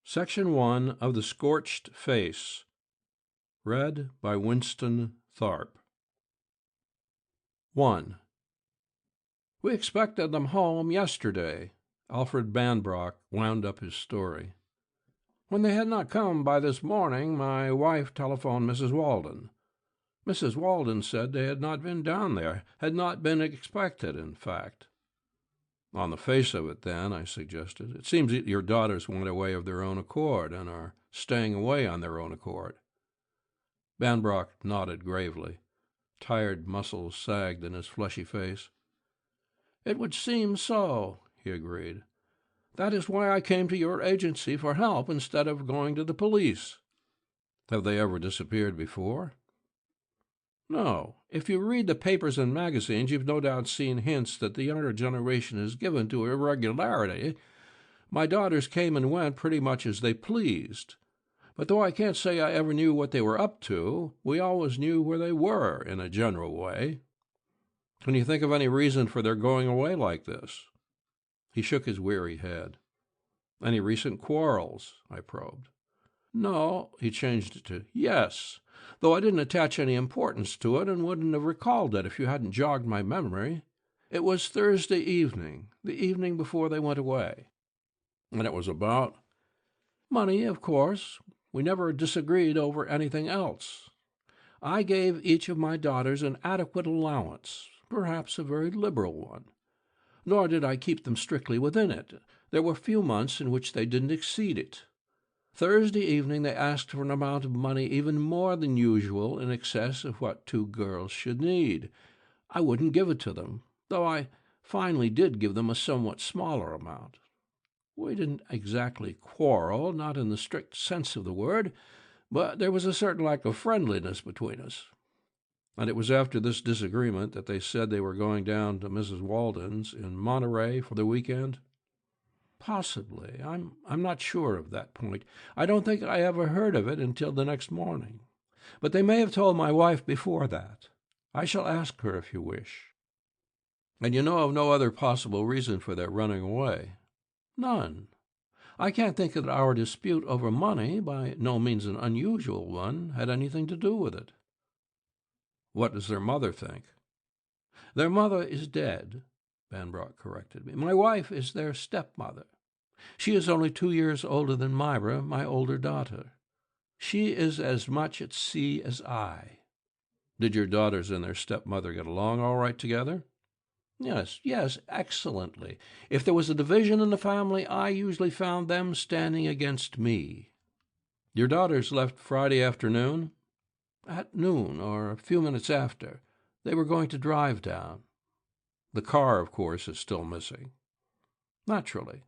Section 1 of The Scorched Face. Read by Winston Tharp. 1. We expected them home yesterday. Alfred Banbrock wound up his story. When they had not come by this morning, my wife telephoned Mrs. Walden. Mrs. Walden said they had not been down there, had not been expected, in fact. On the face of it, then, I suggested, it seems that your daughters went away of their own accord and are staying away on their own accord. Banbrock nodded gravely. Tired muscles sagged in his fleshy face. It would seem so, he agreed. That is why I came to your agency for help instead of going to the police. Have they ever disappeared before? No. If you read the papers and magazines, you've no doubt seen hints that the younger generation is given to irregularity. My daughters came and went pretty much as they pleased. But though I can't say I ever knew what they were up to, we always knew where they were, in a general way. Can you think of any reason for their going away like this? He shook his weary head. Any recent quarrels? I probed. No, he changed it to yes, though I didn't attach any importance to it and wouldn't have recalled it if you hadn't jogged my memory. It was Thursday evening, the evening before they went away. And it was about? Money, of course. We never disagreed over anything else. I gave each of my daughters an adequate allowance, perhaps a very liberal one. Nor did I keep them strictly within it. There were few months in which they didn't exceed it. Thursday evening they asked for an amount of money even more than usual, in excess of what two girls should need. I wouldn't give it to them, though I finally did give them a somewhat smaller amount. We didn't exactly quarrel, not in the strict sense of the word, but there was a certain lack of friendliness between us. And it was after this disagreement that they said they were going down to Mrs. Walden's in Monterey for the weekend? Possibly. I'm not sure of that point. I don't think I ever heard of it until the next morning. But they may have told my wife before that. I shall ask her if you wish. And you know of no other possible reason for their running away? None. I can't think that our dispute over money, by no means an unusual one, had anything to do with it. What does their mother think? Their mother is dead, Banbrock corrected me. My wife is their stepmother. She is only 2 years older than Myra, my older daughter. She is as much at sea as I. Did your daughters and their stepmother get along all right together? Yes, excellently. If there was a division in the family, I usually found them standing against me. Your daughters left Friday afternoon? At noon, or a few minutes after. They were going to drive down. The car, of course, is still missing. Naturally.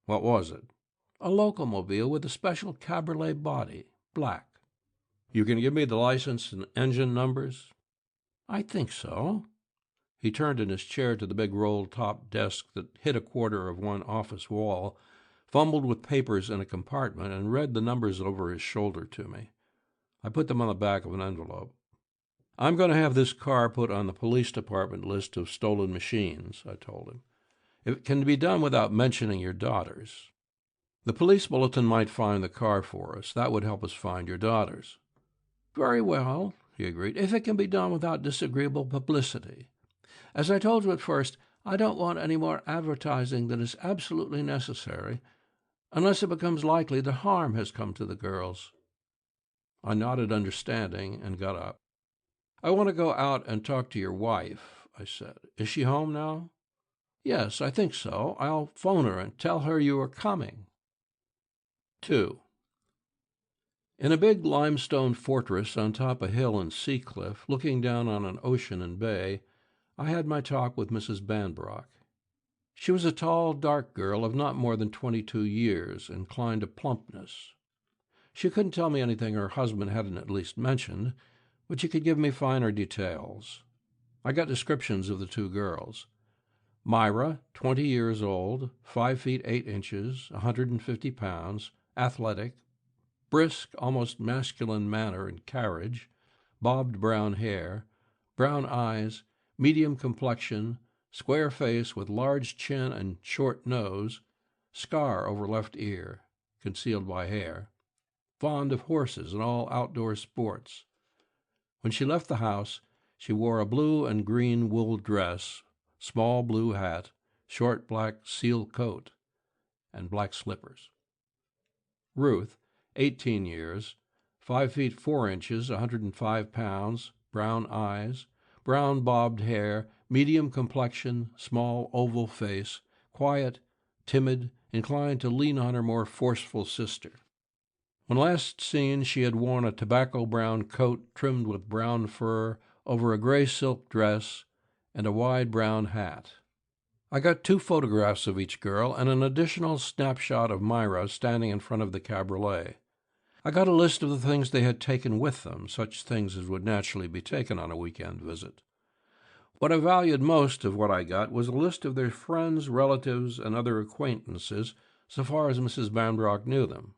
What was it? A locomobile with a special cabriolet body, black. You can give me the license and engine numbers? I think so. He turned in his chair to the big roll-top desk that hid a quarter of one office wall, fumbled with papers in a compartment, and read the numbers over his shoulder to me. I put them on the back of an envelope. I'm going to have this car put on the police department list of stolen machines, I told him. If it can be done without mentioning your daughters. The police bulletin might find the car for us. That would help us find your daughters. Very well, he agreed, if it can be done without disagreeable publicity. As I told you at first, I don't want any more advertising than is absolutely necessary, unless it becomes likely that harm has come to the girls. I nodded understanding and got up. I want to go out and talk to your wife, I said. Is she home now? Yes, I think so. I'll phone her and tell her you are coming. 2. In a big limestone fortress on top a hill in Seacliff, looking down on an ocean and bay, I had my talk with Mrs. Banbrock. She was a tall, dark girl of not more than 22 years, inclined to plumpness. She couldn't tell me anything her husband hadn't at least mentioned, but she could give me finer details. I got descriptions of the two girls. Myra, 20 years old, 5 feet 8 inches, 150 pounds, athletic, brisk, almost masculine manner and carriage, bobbed brown hair, brown eyes, medium complexion, square face with large chin and short nose, scar over left ear, concealed by hair, fond of horses and all outdoor sports. When she left the house, she wore a blue and green wool dress, small blue hat, short black seal coat, and black slippers. Ruth, 18 years, 5 feet 4 inches, 105 pounds, brown eyes, brown bobbed hair, medium complexion, small oval face, quiet, timid, inclined to lean on her more forceful sister. When last seen, she had worn a tobacco-brown coat trimmed with brown fur over a gray silk dress and a wide brown hat. I got 2 photographs of each girl and an additional snapshot of Myra standing in front of the cabriolet. I got a list of the things they had taken with them, such things as would naturally be taken on a weekend visit. What I valued most of what I got was a list of their friends, relatives, and other acquaintances, so far as Mrs. Banbrock knew them.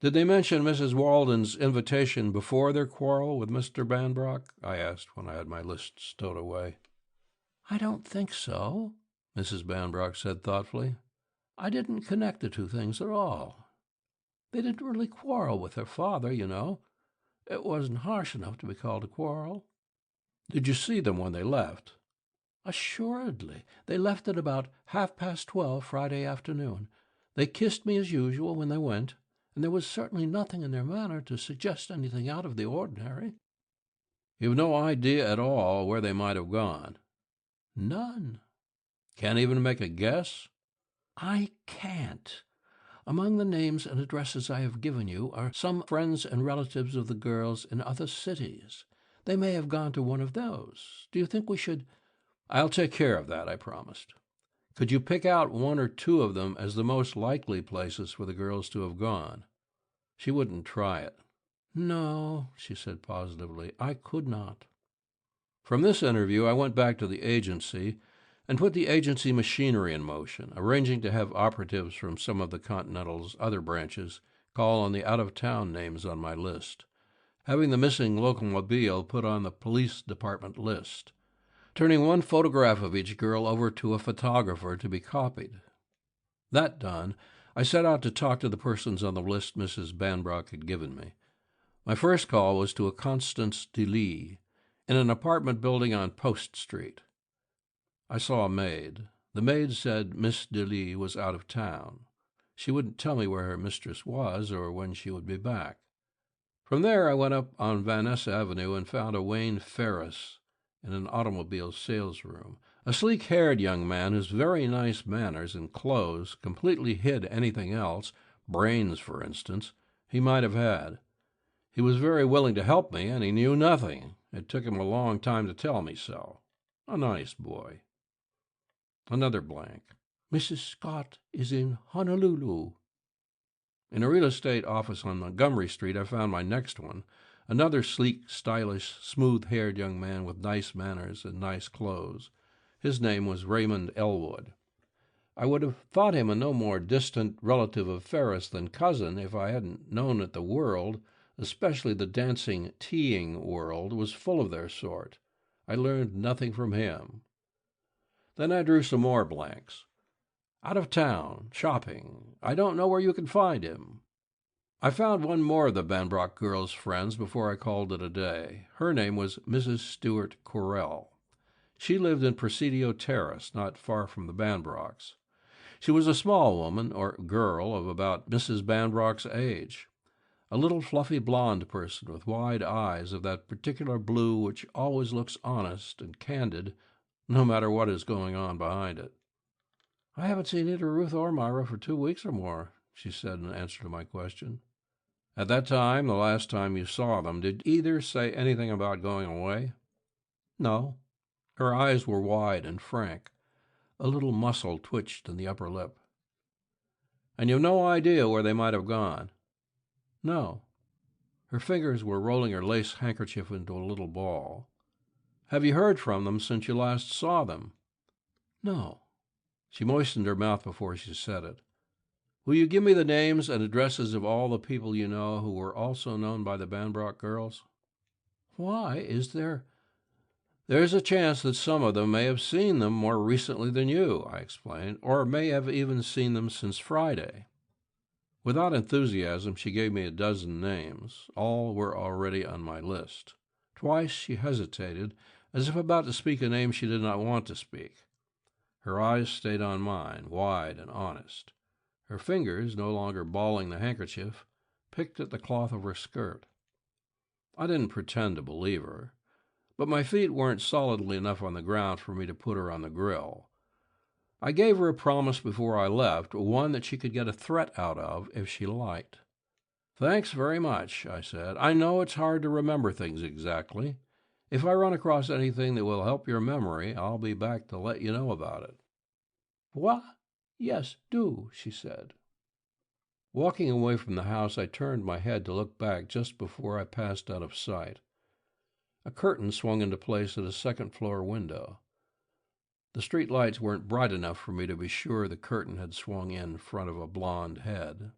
"Did they mention Mrs. Walden's invitation before their quarrel with Mr. Banbrock?" I asked when I had my list stowed away. "I don't think so," Mrs. Banbrock said thoughtfully. "I didn't connect the 2 things at all. They didn't really quarrel with her father, you know. It wasn't harsh enough to be called a quarrel." "Did you see them when they left?" "Assuredly. They left at about 12:30 Friday afternoon. They kissed me as usual when they went, and there was certainly nothing in their manner to suggest anything out of the ordinary." "You've no idea at all where they might have gone?" "None." "Can't even make a guess?" "I can't. Among the names and addresses I have given you are some friends and relatives of the girls in other cities. They may have gone to one of those. Do you think we should—" "I'll take care of that," I promised. "Could you pick out 1 or 2 of them as the most likely places for the girls to have gone?" She wouldn't try it. "No," she said positively, "I could not." From this interview I went back to the agency and put the agency machinery in motion, arranging to have operatives from some of the Continental's other branches call on the out-of-town names on my list, having the missing locomobile put on the police department list, turning 1 photograph of each girl over to a photographer to be copied. That done, I set out to talk to the persons on the list Mrs. Banbrock had given me. My first call was to a Constance DeLee in an apartment building on Post Street. I saw a maid. The maid said Miss DeLee was out of town. She wouldn't tell me where her mistress was or when she would be back. From there I went up on Van Ness Avenue and found a Wayne Ferris in an automobile salesroom, a sleek-haired young man whose very nice manners and clothes completely hid anything else, brains, for instance, he might have had. He was very willing to help me, and he knew nothing. It took him a long time to tell me so. A nice boy. Another blank. "Mrs. Scott is in Honolulu." In a real estate office on Montgomery Street, I found my next one, another sleek, stylish, smooth-haired young man with nice manners and nice clothes. His name was Raymond Elwood. I would have thought him a no more distant relative of Ferris than cousin if I hadn't known that the world, especially the dancing, teeing world, was full of their sort. I learned nothing from him. Then I drew some more blanks. "Out of town, shopping. I don't know where you can find him." I found 1 more of the Banbrock girls' friends before I called it a day. Her name was Mrs. Stewart Correll. She lived in Presidio Terrace, not far from the Banbrocks. She was a small woman, or girl, of about Mrs. Banbrock's age, a little fluffy blonde person with wide eyes of that particular blue which always looks honest and candid, no matter what is going on behind it. "I haven't seen either Ruth or Myra for 2 weeks or more," she said in answer to my question. "At that time, the last time you saw them, did either say anything about going away?" "No." Her eyes were wide and frank. A little muscle twitched in the upper lip. "And you've no idea where they might have gone?" "No." Her fingers were rolling her lace handkerchief into a little ball. "Have you heard from them since you last saw them?" "No." She moistened her mouth before she said it. "Will you give me the names and addresses of all the people you know who were also known by the Banbrock girls?" "Why, is there—" "There's a chance that some of them may have seen them more recently than you," I explained, "or may have even seen them since Friday." Without enthusiasm, she gave me a dozen names. All were already on my list. Twice she hesitated, as if about to speak a name she did not want to speak. Her eyes stayed on mine, wide and honest. Her fingers, no longer balling the handkerchief, picked at the cloth of her skirt. I didn't pretend to believe her, but my feet weren't solidly enough on the ground for me to put her on the grill. I gave her a promise before I left, one that she could get a threat out of if she liked. "Thanks very much," I said. "I know it's hard to remember things exactly. If I run across anything that will help your memory, I'll be back to let you know about it." "What? Yes, do," she said. Walking away from the house, I turned my head to look back just before I passed out of sight. A curtain swung into place at a second-floor window. The street lights weren't bright enough for me to be sure the curtain had swung in front of a blonde head.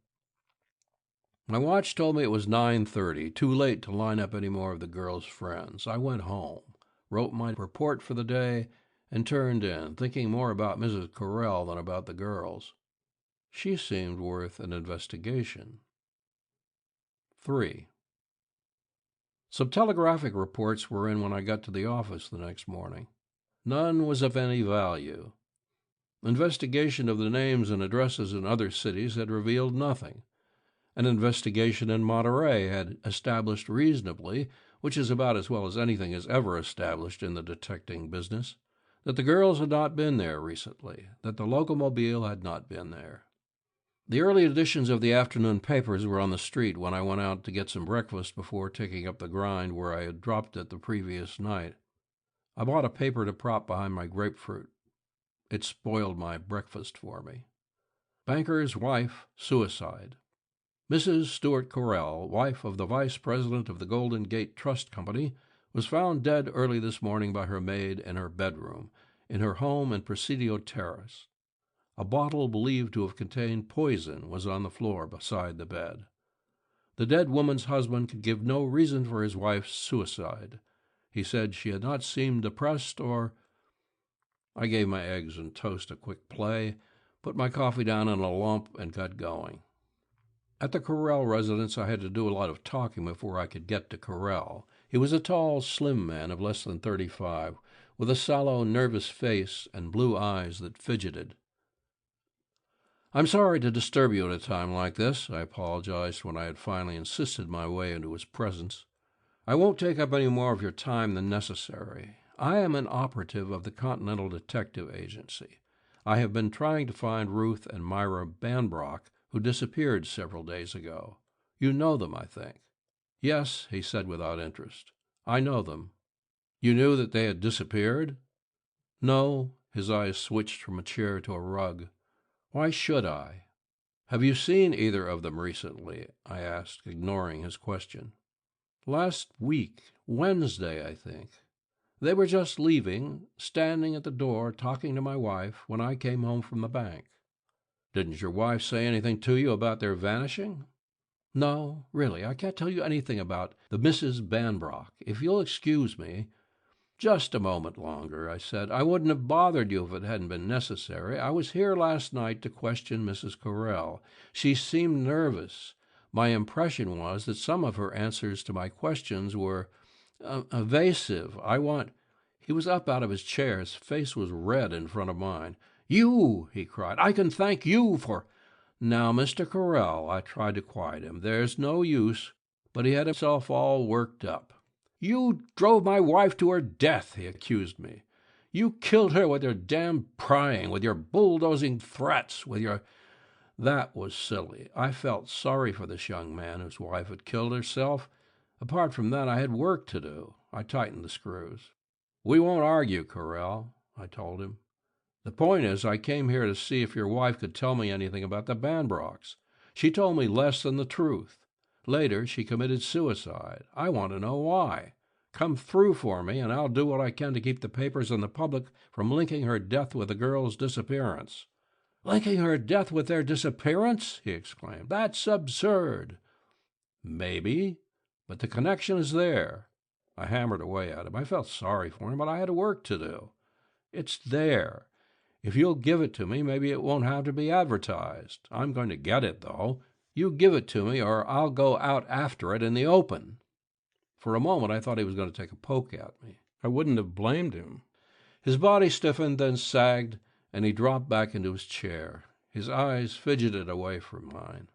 My watch told me it was 9:30, too late to line up any more of the girls' friends. I went home, wrote my report for the day, and turned in, thinking more about Mrs. Correll than about the girls. She seemed worth an investigation. 3. Some telegraphic reports were in when I got to the office the next morning. None was of any value. Investigation of the names and addresses in other cities had revealed nothing. An investigation in Monterey had established reasonably, which is about as well as anything is ever established in the detecting business, that the girls had not been there recently, that the locomobile had not been there. The early editions of the afternoon papers were on the street when I went out to get some breakfast before taking up the grind where I had dropped it the previous night. I bought a paper to prop behind my grapefruit. It spoiled my breakfast for me. Banker's wife, suicide. Mrs. Stuart Correll, wife of the vice president of the Golden Gate Trust Company, was found dead early this morning by her maid in her bedroom, in her home in Presidio Terrace. A bottle believed to have contained poison was on the floor beside the bed. The dead woman's husband could give no reason for his wife's suicide. He said she had not seemed depressed or... I gave my eggs and toast a quick play, put my coffee down in a lump, and got going. At the Correll residence, I had to do a lot of talking before I could get to Correll. He was a tall, slim man of less than 35, with a sallow, nervous face and blue eyes that fidgeted. "I'm sorry to disturb you at a time like this," I apologized when I had finally insisted my way into his presence. "I won't take up any more of your time than necessary. I am an operative of the Continental Detective Agency. I have been trying to find Ruth and Myra Banbrock, who disappeared several days ago. You know them, I think." "Yes," he said without interest. "I know them." "You knew that they had disappeared?" "No." His eyes switched from a chair to a rug. "Why should I?" "Have you seen either of them recently?" I asked, ignoring his question. "Last week, Wednesday, I think. They were just leaving, standing at the door talking to my wife when I came home from the bank." "Didn't your wife say anything to you about their vanishing?" "No, really, I can't tell you anything about the Mrs. Banbrock. If you'll excuse me—" "Just a moment longer," I said. "I wouldn't have bothered you if it hadn't been necessary. I was here last night to question Mrs. Correll. She seemed nervous. My impression was that some of her answers to my questions were evasive. He was up out of his chair. His face was red in front of mine. "You!" he cried. "I can thank you for—" "Now, Mr. Correll," I tried to quiet him. "There's no use." But he had himself all worked up. "You drove my wife to her death," he accused me. "You killed her with your damned prying, with your bulldozing threats, with your—" That was silly. I felt sorry for this young man whose wife had killed herself. Apart from that, I had work to do. I tightened the screws. "We won't argue, Correll," I told him. "The point is, I came here to see if your wife could tell me anything about the Banbrocks. She told me less than the truth. Later, she committed suicide. I want to know why. Come through for me, and I'll do what I can to keep the papers and the public from linking her death with the girl's disappearance." "Linking her death with their disappearance?" he exclaimed. "That's absurd." "Maybe, but the connection is there." I hammered away at him. I felt sorry for him, but I had work to do. "It's there. If you'll give it to me, maybe it won't have to be advertised. I'm going to get it, though. You give it to me, or I'll go out after it in the open." For a moment I thought he was going to take a poke at me. I wouldn't have blamed him. His body stiffened, then sagged, and he dropped back into his chair. His eyes fidgeted away from mine.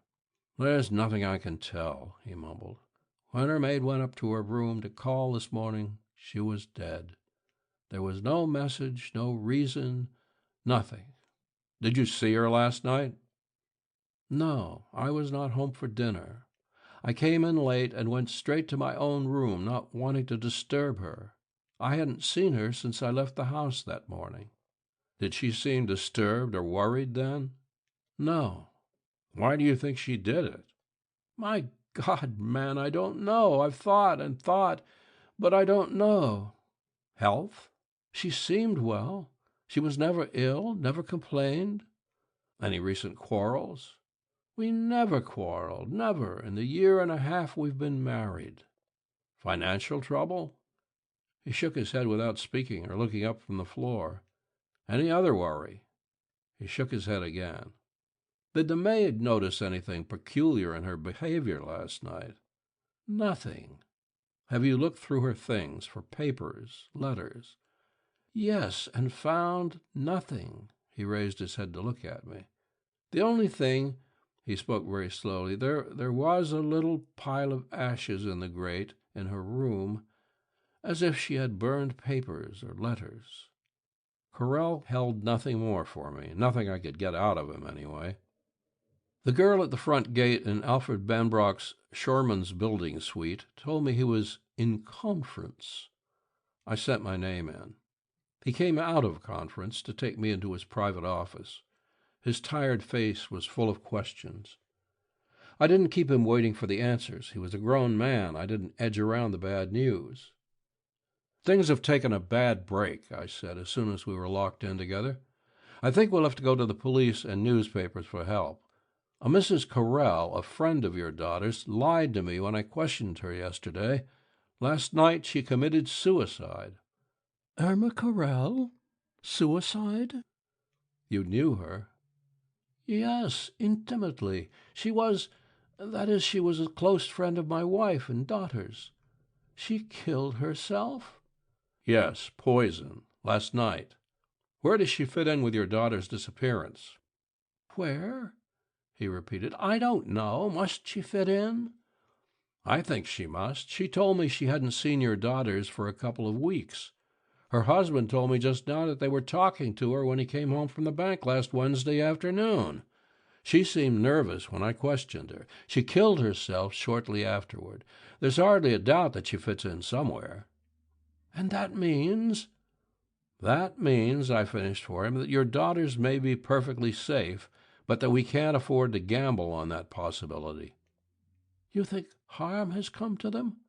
"There's nothing I can tell," he mumbled. "When her maid went up to her room to call this morning, she was dead. There was no message, no reason, nothing." "Did you see her last night?" "No, I was not home for dinner. I came in late and went straight to my own room, not wanting to disturb her. I hadn't seen her since I left the house that morning." "Did she seem disturbed or worried then?" "No." "Why do you think she did it?" "My God, man, I don't know. I've thought and thought, but I don't know." "Health?" "She seemed well. She was never ill, never complained." "Any recent quarrels?" "We never quarreled, never, in the 1.5 years we've been married." "Financial trouble?" He shook his head without speaking or looking up from the floor. "Any other worry?" He shook his head again. "Did the maid notice anything peculiar in her behavior last night?" "Nothing." "Have you looked through her things for papers, letters?" "Yes, and found nothing." He raised his head to look at me. "The only thing," he spoke very slowly, there was a little pile of ashes in the grate in her room, as if she had burned papers or letters." Corell held nothing more for me, nothing I could get out of him anyway. The girl at the front gate in Alfred Banbrock's Shoreman's Building suite told me he was in conference. I sent my name in. He came out of conference to take me into his private office. His tired face was full of questions. I didn't keep him waiting for the answers. He was a grown man. I didn't edge around the bad news. "Things have taken a bad break," I said as soon as we were locked in together. "I think we'll have to go to the police and newspapers for help. A Mrs. Corell, a friend of your daughter's, lied to me when I questioned her yesterday. Last night she committed suicide." "Irma Corell? Suicide?" "You knew her?" "Yes, intimately. She was a close friend of my wife and daughter's." "She killed herself?" "Yes, poison. Last night. Where does she fit in with your daughter's disappearance?" "Where?" he repeated. "I don't know. Must she fit in?" "I think she must. She told me she hadn't seen your daughters for a couple of weeks. Her husband told me just now that they were talking to her when he came home from the bank last Wednesday afternoon. She seemed nervous when I questioned her. She killed herself shortly afterward. There's hardly a doubt that she fits in somewhere." "And that means—" "That means," I finished for him, "that your daughters may be perfectly safe, but that we can't afford to gamble on that possibility." "You think harm has come to them?"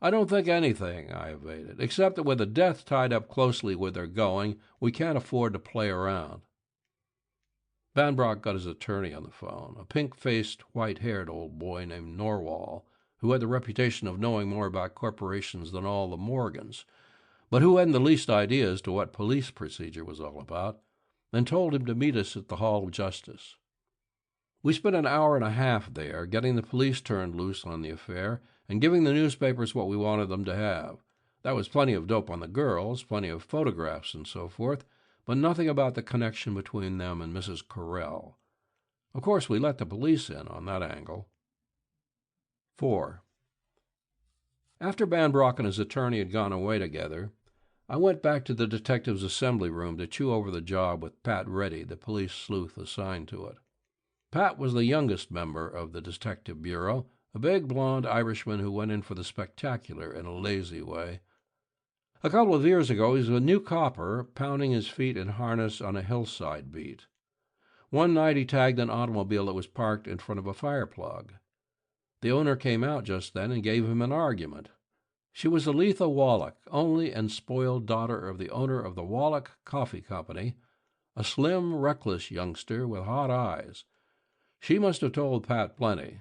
"I don't think anything," I evaded, "except that with a death tied up closely with their going, we can't afford to play around." Banbrock got his attorney on the phone, a pink-faced, white-haired old boy named Norwal, who had the reputation of knowing more about corporations than all the Morgans, but who hadn't the least idea as to what police procedure was all about, and told him to meet us at the Hall of Justice. We spent an 1.5 hours there, getting the police turned loose on the affair and giving the newspapers what we wanted them to have. That was plenty of dope on the girls, plenty of photographs and so forth, but nothing about the connection between them and Mrs. Corell. Of course, we let the police in on that angle. 4. After Banbrock and his attorney had gone away together, I went back to the detectives' assembly room to chew over the job with Pat Reddy, the police sleuth assigned to it. Pat was the youngest member of the Detective Bureau, a big blond Irishman who went in for the spectacular in a lazy way. A couple of years ago, he was a new copper, pounding his feet in harness on a hillside beat. One night he tagged an automobile that was parked in front of a fire plug. The owner came out just then and gave him an argument. She was Aletha Wallach, only and spoiled daughter of the owner of the Wallach Coffee Company, a slim, reckless youngster with hot eyes. She must have told Pat plenty.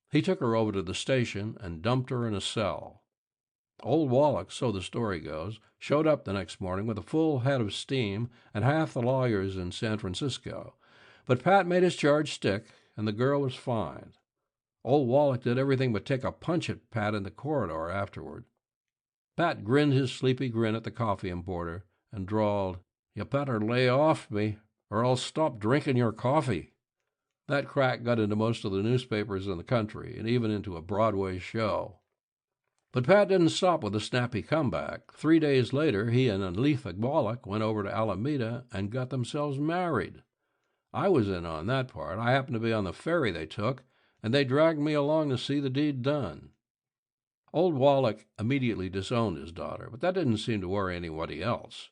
He took her over to the station and dumped her in a cell. Old Wallach, so the story goes, showed up the next morning with a full head of steam and half the lawyers in San Francisco. But Pat made his charge stick, and the girl was fine. Old Wallach did everything but take a punch at Pat in the corridor afterward. Pat grinned his sleepy grin at the coffee importer and drawled, "You better lay off me, or I'll stop drinking your coffee." That crack got into most of the newspapers in the country, and even into a Broadway show. But Pat didn't stop with a snappy comeback. 3 days later, he and Aletha Wallach went over to Alameda and got themselves married. I was in on that part. I happened to be on the ferry they took, and they dragged me along to see the deed done. Old Wallach immediately disowned his daughter, but that didn't seem to worry anybody else.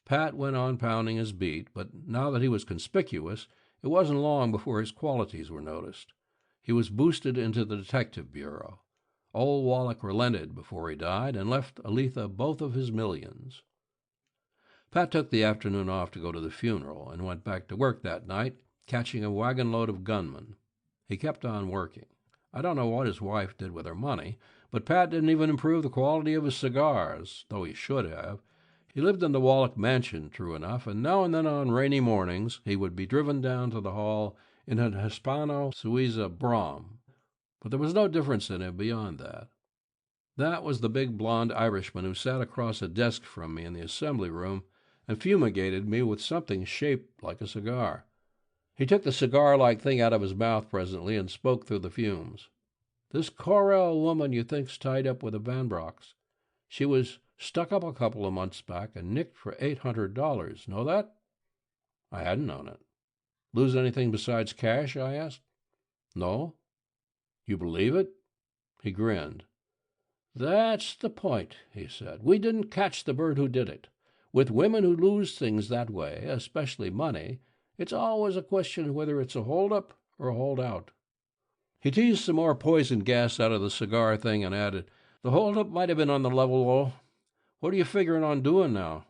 Pat went on pounding his beat, but now that he was conspicuous, it wasn't long before his qualities were noticed. He was boosted into the detective bureau. Old Wallach relented before he died and left Aletha both of his millions. Pat took the afternoon off to go to the funeral and went back to work that night, catching a wagon-load of gunmen. He kept on working. I don't know what his wife did with her money, but Pat didn't even improve the quality of his cigars, though he should have. He lived in the Wallach mansion, true enough, and now and then on rainy mornings he would be driven down to the hall in an Hispano-Suiza brougham, but there was no difference in him beyond that. That was the big blond Irishman who sat across a desk from me in the assembly room and fumigated me with something shaped like a cigar. He took the cigar-like thing out of his mouth presently and spoke through the fumes. "This Corell woman you think's tied up with the Van Brocks. She was stuck up a couple of months back and nicked for $800. Know that?" I hadn't known it. "Lose anything besides cash?" I asked. "No." "You believe it?" He grinned. "That's the point," he said. "We didn't catch the bird who did it. With women who lose things that way, especially money, it's always a question whether it's a hold-up or a hold-out." He teased some more poison gas out of the cigar thing and added, "The hold-up might have been on the level, though. What are you figuring on doing now?"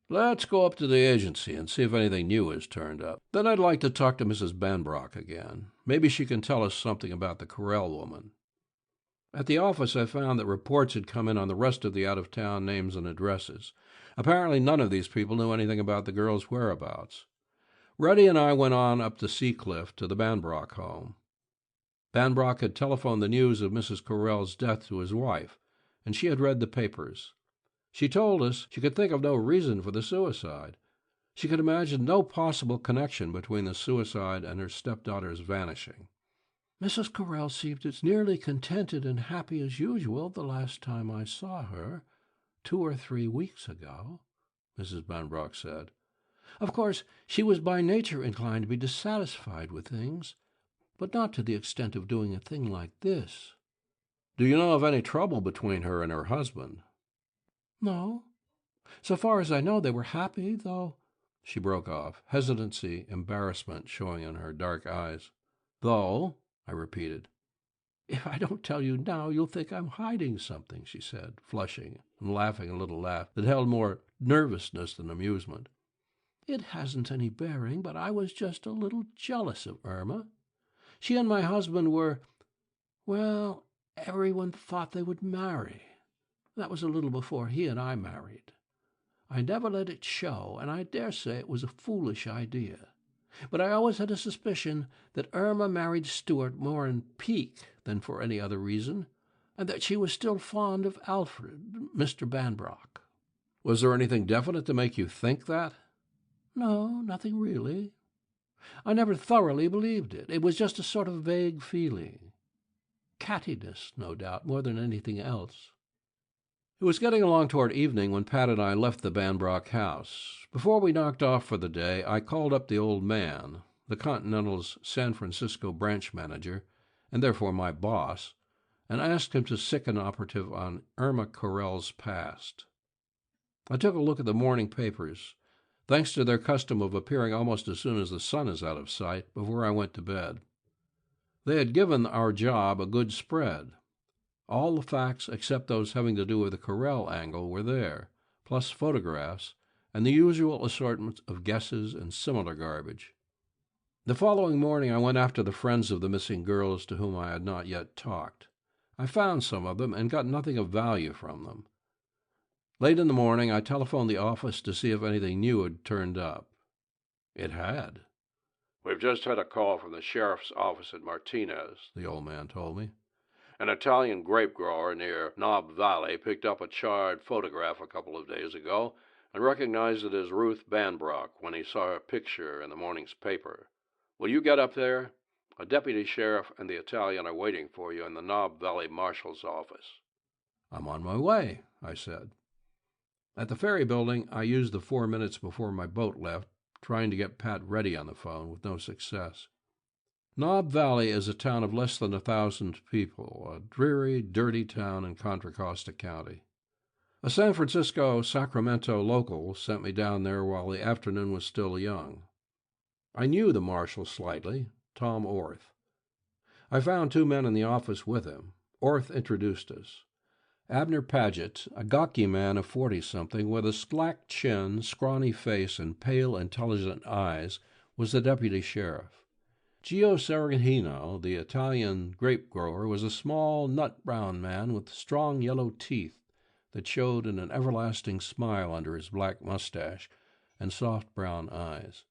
"Let's go up to the agency and see if anything new has turned up. Then I'd like to talk to Mrs. Banbrock again. Maybe she can tell us something about the Corell woman." At the office, I found that reports had come in on the rest of the out-of-town names and addresses. Apparently none of these people knew anything about the girl's whereabouts. Reddy and I went on up to Seacliff to the Banbrock home. Banbrock had telephoned the news of Mrs. Corell's death to his wife, and she had read the papers. She told us she could think of no reason for the suicide. She could imagine no possible connection between the suicide and her stepdaughter's vanishing. "Mrs. Corell seemed as nearly contented and happy as usual the last time I saw her, 2 or 3 weeks ago," Mrs. Banbrock said. "Of course, she was by nature inclined to be dissatisfied with things, but not to the extent of doing a thing like this." "Do you know of any trouble between her and her husband?" "No. So far as I know, they were happy, though—" She broke off, hesitancy, embarrassment showing in her dark eyes. "Though?" I repeated. "If I don't tell you now, you'll think I'm hiding something," she said, flushing and laughing a little laugh that held more nervousness than amusement. "It hasn't any bearing, but I was just a little jealous of Irma. She and my husband were, everyone thought they would marry. That was a little before he and I married. I never let it show, and I dare say it was a foolish idea. But I always had a suspicion that Irma married Stuart more in pique than for any other reason, and that she was still fond of Alfred, Mr. Banbrock." "Was there anything definite to make you think that?" "No, nothing really. I never thoroughly believed it. It was just a sort of vague feeling. Cattiness, no doubt, more than anything else." It was getting along toward evening when Pat and I left the Banbrock house. Before we knocked off for the day, I called up the old man, the Continental's San Francisco branch manager, and therefore my boss, and asked him to sic an operative on Irma Corell's past. I took a look at the morning papers, thanks to their custom of appearing almost as soon as the sun is out of sight, before I went to bed. They had given our job a good spread. All the facts except those having to do with the Corell angle were there, plus photographs and the usual assortment of guesses and similar garbage. The following morning I went after the friends of the missing girls to whom I had not yet talked. I found some of them and got nothing of value from them. Late in the morning I telephoned the office to see if anything new had turned up. It had. "We've just had a call from the sheriff's office at Martinez," the old man told me. "An Italian grape grower near Knob Valley picked up a charred photograph a couple of days ago and recognized it as Ruth Banbrock when he saw her picture in the morning's paper. Will you get up there? A deputy sheriff and the Italian are waiting for you in the Knob Valley marshal's office." "I'm on my way," I said. At the ferry building, I used the 4 minutes before my boat left, trying to get Pat ready on the phone, with no success. Knob Valley is a town of less than 1,000 people, a dreary, dirty town in Contra Costa County. A San Francisco-Sacramento local sent me down there while the afternoon was still young. I knew the marshal slightly, Tom Orth. I found 2 men in the office with him. Orth introduced us. Abner Paget, a gawky man of 40-something, with a slack chin, scrawny face, and pale, intelligent eyes, was the deputy sheriff. Gio Saragino, the Italian grape grower, was a small, nut-brown man with strong yellow teeth that showed in an everlasting smile under his black mustache and soft brown eyes.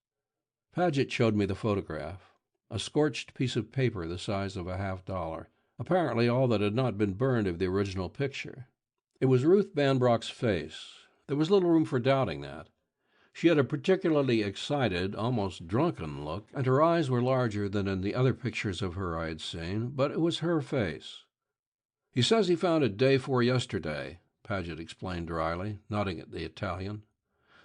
Paget showed me the photograph, a scorched piece of paper the size of a $50, apparently all that had not been burned of the original picture. It was Ruth Banbrock's face. There was little room for doubting that. She had a particularly excited, almost drunken look, and her eyes were larger than in the other pictures of her I had seen, but it was her face. "He says he found it day 4 yesterday," Paget explained dryly, nodding at the Italian.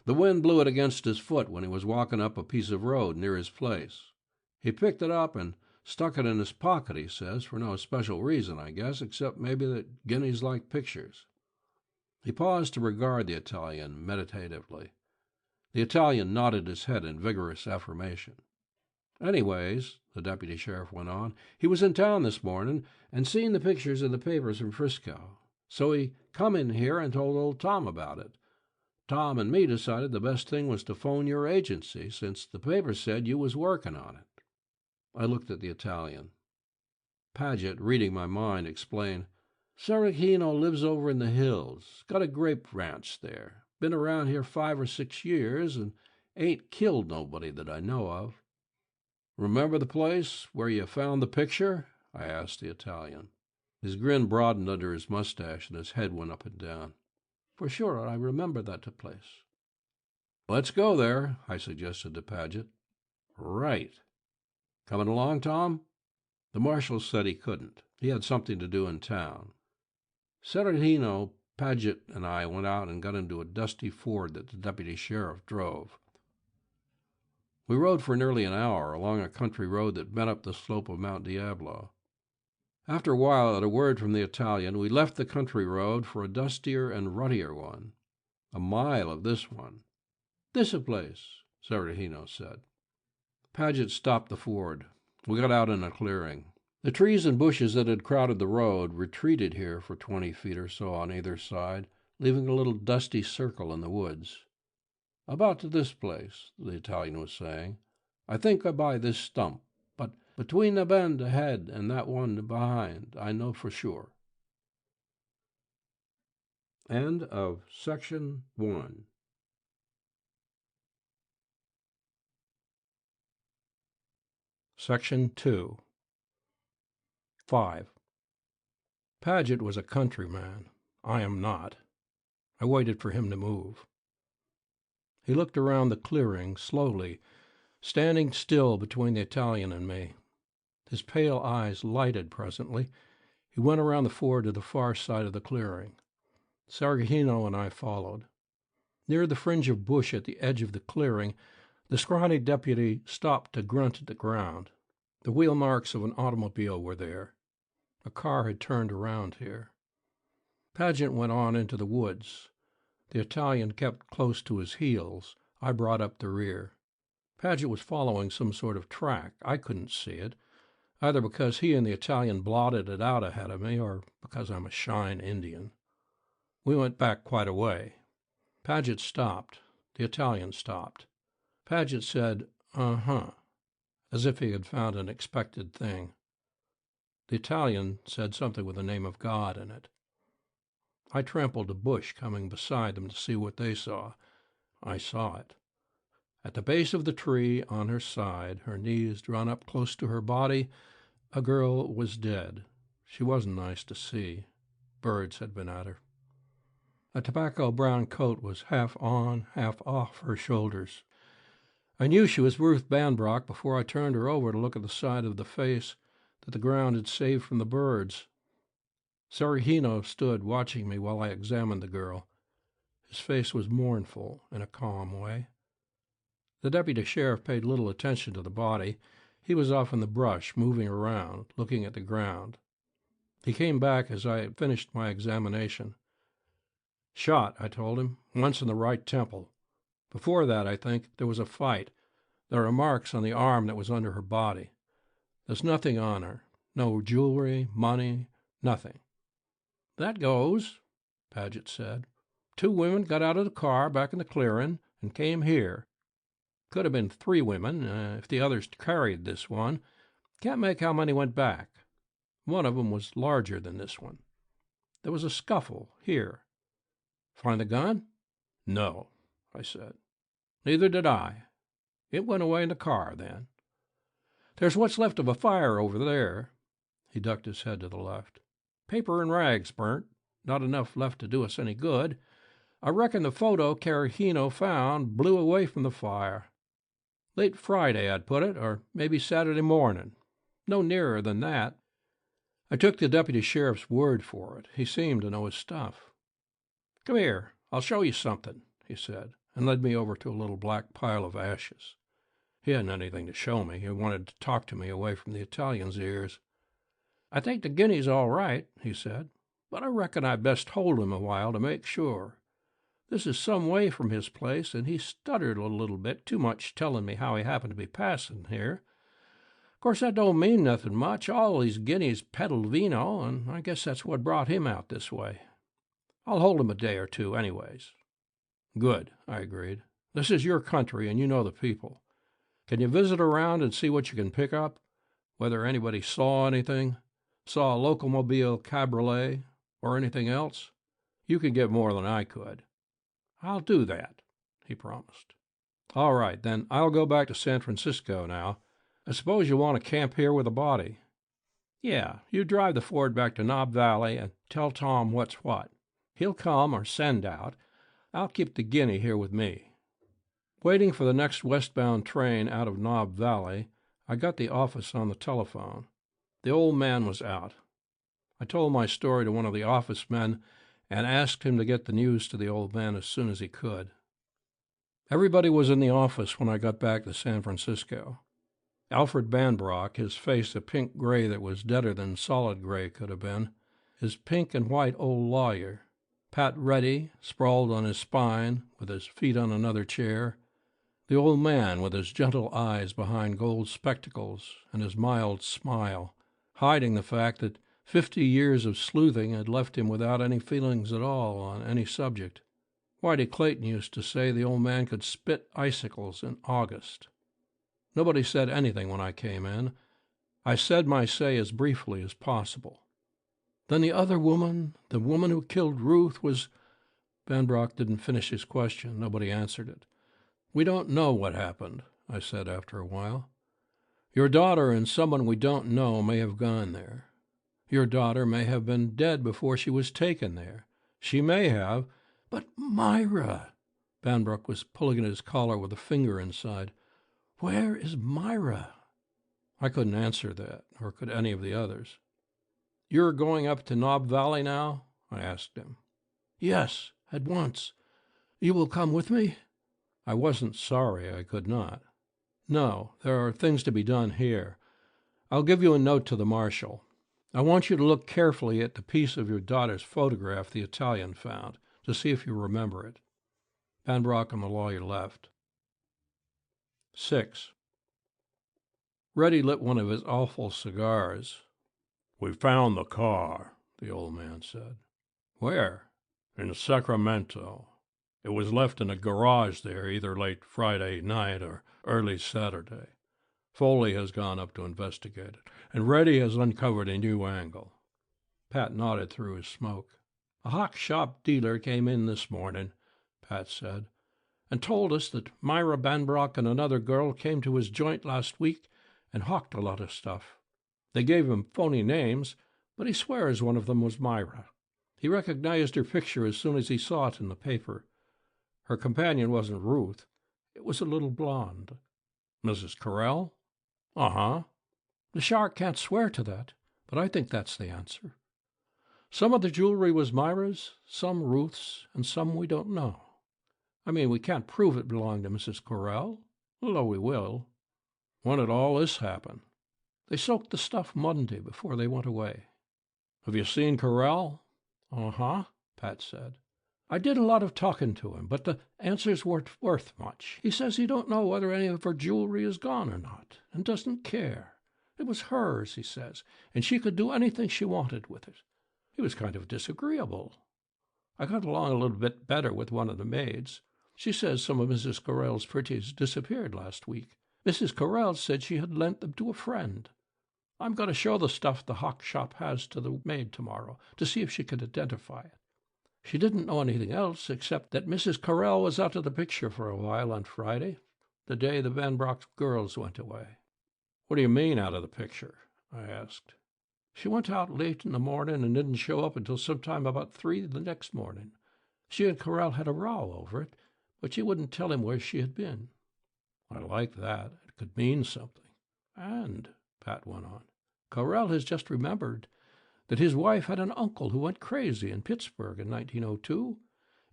"The wind blew it against his foot when he was walking up a piece of road near his place. He picked it up and stuck it in his pocket, he says, for no special reason, I guess, except maybe that guineas like pictures." He paused to regard the Italian meditatively. The Italian nodded his head in vigorous affirmation. "Anyways," the deputy sheriff went on, "he was in town this morning and seen the pictures in the papers from Frisco. So he come in here and told old Tom about it. Tom and me decided the best thing was to phone your agency, since the paper said you was working on it." I looked at the Italian. Paget, reading my mind, explained, "Saragino lives over in the hills, got a grape ranch there. Been around here 5 or 6 years, and ain't killed nobody that I know of." "Remember the place where you found the picture?" I asked the Italian. His grin broadened under his mustache, and his head went up and down. "For sure, I remember that place." "Let's go there," I suggested to Paget. "Right. Coming along, Tom?" The marshal said he couldn't. He had something to do in town. Saragino, Paget, and I went out and got into a dusty Ford that the deputy sheriff drove. We rode for nearly an hour along a country road that bent up the slope of Mount Diablo. After a while, at a word from the Italian, we left the country road for a dustier and ruttier one. A mile of this one. "This a place," Saragino said. Paget stopped the Ford. We got out in a clearing. The trees and bushes that had crowded the road retreated here for 20 feet or so on either side, leaving a little dusty circle in the woods. "About to this place," the Italian was saying. "I think I buy this stump, but between the bend ahead and that one behind, I know for sure." End of section 1. Section 2. 5. Paget was a countryman. I am not. I waited for him to move. He looked around the clearing slowly, standing still between the Italian and me. His pale eyes lighted presently. He went around the Ford to the far side of the clearing. Saragino and I followed. Near the fringe of bush at the edge of the clearing, the scrawny deputy stopped to grunt at the ground. The wheel marks of an automobile were there. A car had turned around here. Paget went on into the woods. The Italian kept close to his heels. I brought up the rear. Paget was following some sort of track. I couldn't see it, either because he and the Italian blotted it out ahead of me or because I'm a shine Indian. We went back quite a way. Paget stopped. The Italian stopped. Paget said, "Uh-huh," as if he had found an expected thing. The Italian said something with the name of God in it. I trampled a bush coming beside them to see what they saw. I saw it. At the base of the tree, on her side, her knees drawn up close to her body, a girl was dead. She wasn't nice to see. Birds had been at her. A tobacco-brown coat was half on, half off her shoulders. I knew she was Ruth Banbrock before I turned her over to look at the side of the face that the ground had saved from the birds. Serafino stood watching me while I examined the girl. His face was mournful in a calm way. The deputy sheriff paid little attention to the body. He was off in the brush, moving around, looking at the ground. He came back as I had finished my examination. "Shot," I told him, "once in the right temple. Before that, I think, there was a fight. There are marks on the arm that was under her body. There's nothing on her. No jewelry, money, nothing." "That goes," Paget said. "2 women got out of the car back in the clearing and came here. Could have been 3 women, if the others carried this one. Can't make how many went back. One of them was larger than this one. There was a scuffle here. Find the gun?" "No," I said. "Neither did I. It went away in the car then. There's what's left of a fire over there." He ducked his head to the left. "Paper and rags burnt. Not enough left to do us any good. I reckon the photo Carahino found blew away from the fire. Late Friday, I'd put it, or maybe Saturday morning. No nearer than that." I took the deputy sheriff's word for it. He seemed to know his stuff. "Come here, I'll show you something," he said, and led me over to a little black pile of ashes. He hadn't anything to show me. He wanted to talk to me away from the Italian's ears. "I think the guinea's all right," he said, "but I reckon I'd best hold him a while to make sure. This is some way from his place, and he stuttered a little bit too much telling me how he happened to be passing here. Of course, that don't mean nothing much. All these guineas peddled vino, and I guess that's what brought him out this way. I'll hold him a day or 2 anyways." "Good," I agreed. "This is your country, and you know the people. Can you visit around and see what you can pick up? Whether anybody saw anything, saw a locomobile cabriolet, or anything else? You can get more than I could." "I'll do that," he promised. "All right, then I'll go back to San Francisco now. I suppose you want to camp here with the body." "Yeah, you drive the Ford back to Knob Valley and tell Tom what's what. He'll come or send out. I'll keep the guinea here with me." Waiting for the next westbound train out of Knob Valley, I got the office on the telephone. The old man was out. I told my story to one of the office men and asked him to get the news to the old man as soon as he could. Everybody was in the office when I got back to San Francisco. Alfred Banbrock, his face a pink gray that was deader than solid gray could have been, his pink and white old lawyer, Pat Reddy, sprawled on his spine, with his feet on another chair, the old man with his gentle eyes behind gold spectacles and his mild smile, hiding the fact that 50 years of sleuthing had left him without any feelings at all on any subject. Whitey Clayton used to say the old man could spit icicles in August. Nobody said anything when I came in. I said my say as briefly as possible. "Then the other woman, the woman who killed Ruth, was—" Banbrock didn't finish his question. Nobody answered it. "We don't know what happened," I said after a while. "Your daughter and someone we don't know may have gone there. Your daughter may have been dead before she was taken there. She may have—" "But Myra!" Banbrock was pulling at his collar with a finger inside. "Where is Myra?" I couldn't answer that, or could any of the others. "You're going up to Knob Valley now?" I asked him. "Yes, at once. You will come with me?" I wasn't sorry I could not. "No, there are things to be done here. I'll give you a note to the marshal. I want you to look carefully at the piece of your daughter's photograph the Italian found, to see if you remember it." Banbrock and the lawyer left. 6. Reddy lit one of his awful cigars. "We found the car," the old man said. "Where?" "In Sacramento. It was left in a garage there either late Friday night or early Saturday. Foley has gone up to investigate it, and Reddy has uncovered a new angle." Pat nodded through his smoke. "A hock shop dealer came in this morning," Pat said, and told us that Myra Banbrock and another girl came to his joint last week and hawked a lot of stuff. They gave him phony names, but he swears one of them was Myra. He recognized her picture as soon as he saw it in the paper. Her companion wasn't Ruth. It was a little blonde. Mrs. Correll? Uh-huh. The shark can't swear to that, but I think that's the answer. Some of the jewelry was Myra's, some Ruth's, and some we don't know. I mean, we can't prove it belonged to Mrs. Correll, although we will. When did all this happen? They soaked the stuff Monday before they went away. Have you seen Correll? Uh-huh, Pat said. I did a lot of talking to him, but the answers weren't worth much. He says he don't know whether any of her jewelry is gone or not, and doesn't care. It was hers, he says, and she could do anything she wanted with it. He was kind of disagreeable. I got along a little bit better with one of the maids. She says some of Mrs. Correll's pretties disappeared last week. Mrs. Correll said she had lent them to a friend. I'm going to show the stuff the hock shop has to the maid tomorrow to see if she could identify it. She didn't know anything else except that Mrs. Correll was out of the picture for a while on Friday, the day the Banbrock girls went away. What do you mean, out of the picture? I asked. She went out late in the morning and didn't show up until sometime about 3 the next morning. She and Correll had a row over it, but she wouldn't tell him where she had been. I like that. It could mean something. And, Pat went on, Correll has just remembered that his wife had an uncle who went crazy in Pittsburgh in 1902,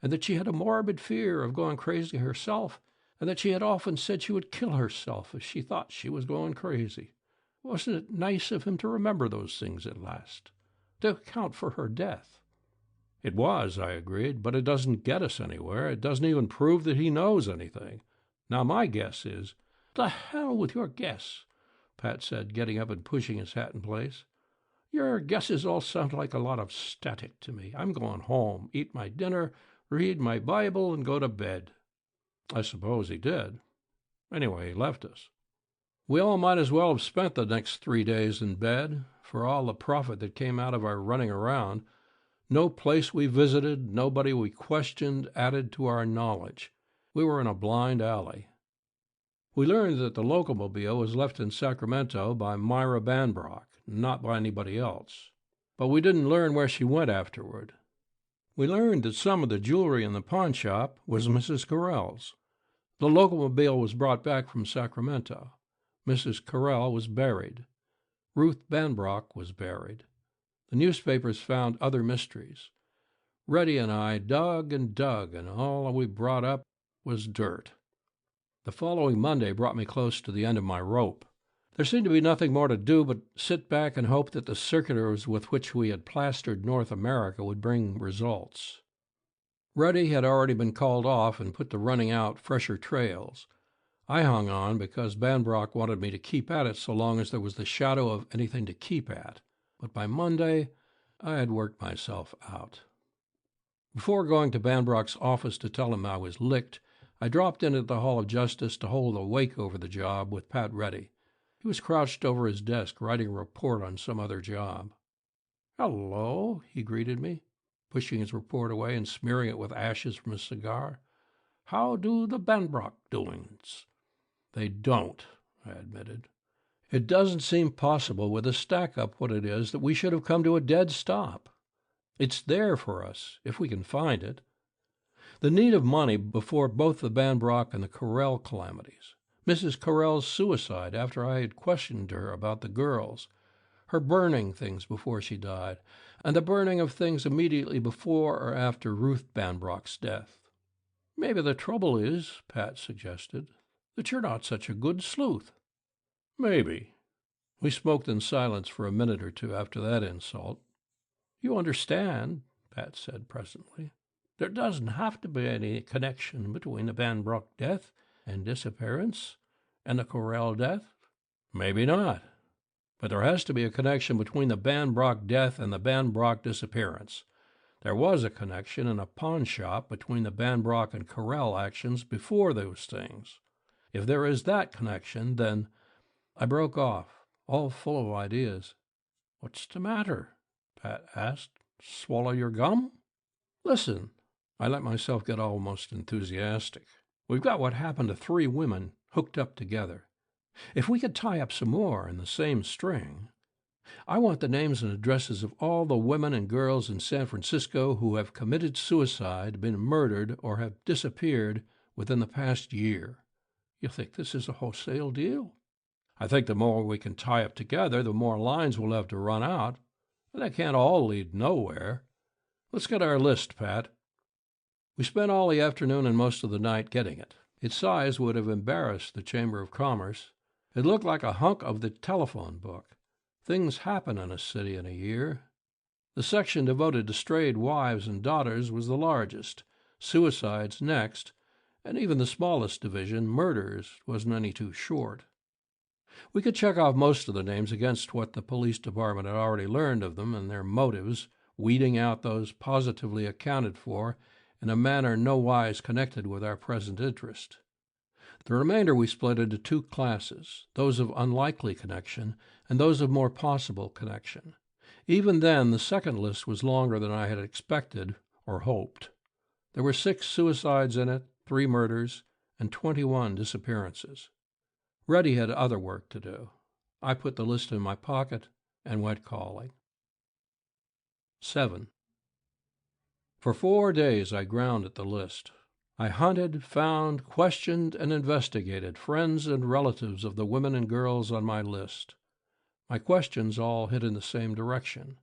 and that she had a morbid fear of going crazy herself, and that she had often said she would kill herself if she thought she was going crazy. Wasn't it nice of him to remember those things at last, to account for her death? It was, I agreed, but it doesn't get us anywhere. It doesn't even prove that he knows anything. Now, my guess is— The hell with your guess, Pat said, getting up and pushing his hat in place. Your guesses all sound like a lot of static to me. I'm going home, eat my dinner, read my Bible, and go to bed. I suppose he did. Anyway, he left us. We all might as well have spent the next 3 days in bed, for all the profit that came out of our running around. No place we visited, nobody we questioned added to our knowledge. We were in a blind alley. We learned that the locomobile was left in Sacramento by Myra Banbrock, not by anybody else. But we didn't learn where she went afterward. We learned that some of the jewelry in the pawn shop was Mrs. Correll's. The locomobile was brought back from Sacramento. Mrs. Correll was buried. Ruth Banbrock was buried. The newspapers found other mysteries. Reddy and I dug, and all we brought up was dirt. The following Monday brought me close to the end of my rope. There seemed to be nothing more to do but sit back and hope that the circulars with which we had plastered North America would bring results. Reddy had already been called off and put to running out fresher trails. I hung on because Banbrock wanted me to keep at it so long as there was the shadow of anything to keep at. But by Monday, I had worked myself out. Before going to Banbrock's office to tell him I was licked, I dropped in at the Hall of Justice to hold a wake over the job with Pat Reddy. He was crouched over his desk writing a report on some other job. "Hello," he greeted me, pushing his report away and smearing it with ashes from his cigar. "How do the Banbrock doings?" "They don't," I admitted. "It doesn't seem possible with a stack-up what it is that we should have come to a dead stop. It's there for us, if we can find it. The need of money before both the Banbrock and the Correll calamities, Mrs. Correll's suicide after I had questioned her about the girls, her burning things before she died, and the burning of things immediately before or after Ruth Banbrock's death." "Maybe the trouble is," Pat suggested, "that you're not such a good sleuth." "Maybe." We smoked in silence for a minute or two after that insult. "You understand," Pat said presently, "there doesn't have to be any connection between the Banbrock death and disappearance and the Correll death?" "Maybe not. But there has to be a connection between the Banbrock death and the Banbrock disappearance. There was a connection in a pawn shop between the Banbrock and Correll actions before those things. If there is that connection, then—" I broke off, all full of ideas. "What's the matter?" Pat asked. "Swallow your gum?" "Listen." I let myself get almost enthusiastic. We've got what happened to 3 women hooked up together. If we could tie up some more in the same string, I want the names and addresses of all the women and girls in San Francisco who have committed suicide, been murdered, or have disappeared within the past year. You think this is a wholesale deal? I think the more we can tie up together, the more lines we'll have to run out, and they can't all lead nowhere. Let's get our list, Pat." We spent all the afternoon and most of the night getting it. Its size would have embarrassed the Chamber of Commerce. It looked like a hunk of the telephone book. Things happen in a city in a year. The section devoted to strayed wives and daughters was the largest, suicides next, and even the smallest division, murders, wasn't any too short. We could check off most of the names against what the police department had already learned of them and their motives, weeding out those positively accounted for in a manner nowise connected with our present interest. The remainder we split into 2 classes, those of unlikely connection and those of more possible connection. Even then, the second list was longer than I had expected or hoped. There were 6 suicides in it, 3 murders, and 21 disappearances. Reddy had other work to do. I put the list in my pocket and went calling. 7. For 4 days I ground at the list. I hunted, found, questioned, and investigated friends and relatives of the women and girls on my list. My questions all hit in the same direction.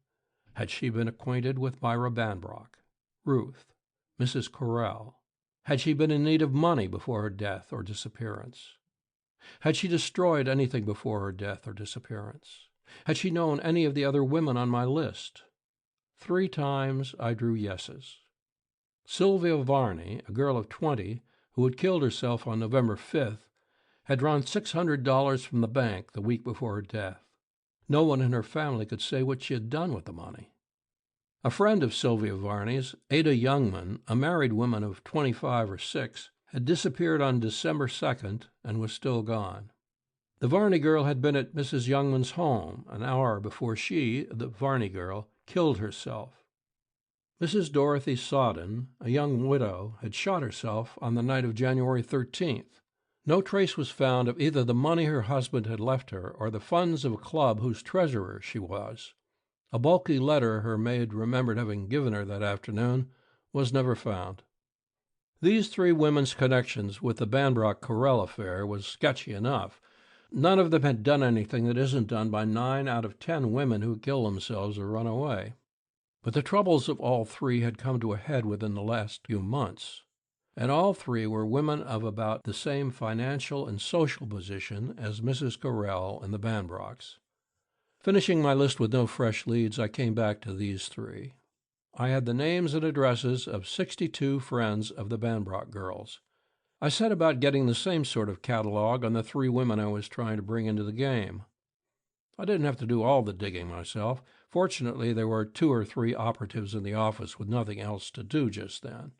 Had she been acquainted with Myra Banbrock, Ruth, Mrs. Correll? Had she been in need of money before her death or disappearance? Had she destroyed anything before her death or disappearance? Had she known any of the other women on my list? 3 times I drew yeses. Sylvia Varney, a girl of 20 who had killed herself on November 5th, had drawn $600 from the bank the week before her death. No one in her family could say what she had done with the money. A friend of Sylvia Varney's, Ada Youngman, a married woman of 25 or 6, had disappeared on December 2nd and was still gone. The Varney girl had been at Mrs. Youngman's home an hour before she, the Varney girl, killed herself. Mrs. Dorothy Sodden, a young widow, had shot herself on the night of January 13th. No trace was found of either the money her husband had left her or the funds of a club whose treasurer she was. A bulky letter her maid remembered having given her that afternoon was never found. These 3 women's connections with the Banbrock-Correll affair was sketchy enough. None of them had done anything that isn't done by 9 out of 10 women who kill themselves or run away. But the troubles of all 3 had come to a head within the last few months, and all 3 were women of about the same financial and social position as Mrs. Correll and the Banbrocks. Finishing my list with no fresh leads, I came back to these 3. I had the names and addresses of 62 friends of the Banbrock girls. I set about getting the same sort of catalog on the 3 women I was trying to bring into the game. I didn't have to do all the digging myself. Fortunately, there were 2 or 3 operatives in the office with nothing else to do just then.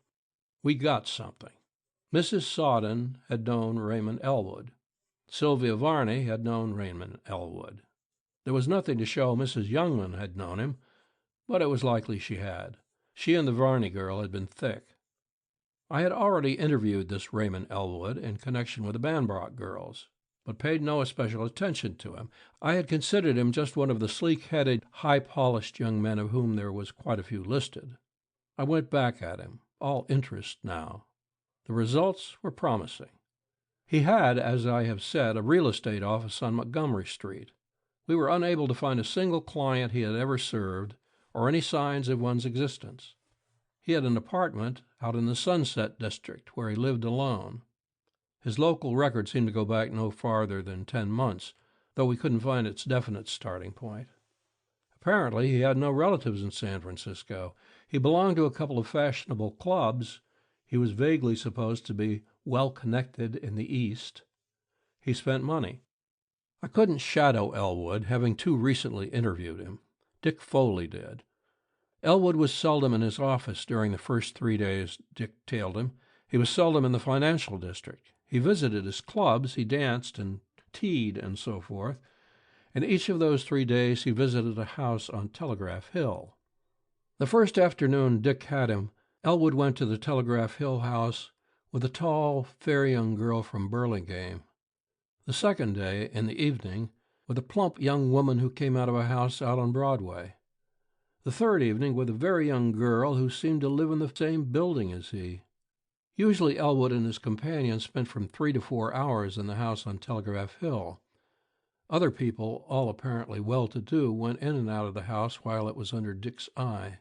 We got something. Mrs. Sodden had known Raymond Elwood. Sylvia Varney had known Raymond Elwood. There was nothing to show Mrs. Youngman had known him, but it was likely she had. She and the Varney girl had been thick. I had already interviewed this Raymond Elwood in connection with the Banbrock girls, but paid no especial attention to him. I had considered him just one of the sleek-headed, high-polished young men of whom there was quite a few listed. I went back at him, all interest now. The results were promising. He had, as I have said, a real estate office on Montgomery Street. We were unable to find a single client he had ever served, or any signs of one's existence. He had an apartment out in the Sunset District where he lived alone. His local record seemed to go back no farther than 10 months, though we couldn't find its definite starting point. Apparently, he had no relatives in San Francisco. He belonged to a couple of fashionable clubs. He was vaguely supposed to be well-connected in the East. He spent money. I couldn't shadow Elwood, having too recently interviewed him. Dick Foley did. Elwood was seldom in his office during the first 3 days, Dick tailed him. He was seldom in the financial district. He visited his clubs, he danced and tea'd and so forth, and each of those 3 days he visited a house on Telegraph Hill. The first afternoon Dick had him, Elwood went to the Telegraph Hill house with a tall, fair young girl from Burlingame. The second day, in the evening, with a plump young woman who came out of a house out on Broadway. The third evening with a very young girl who seemed to live in the same building as he. Usually Elwood and his companion spent from 3 to 4 hours in the house on Telegraph Hill. Other people, all apparently well-to-do, went in and out of the house while it was under Dick's eye.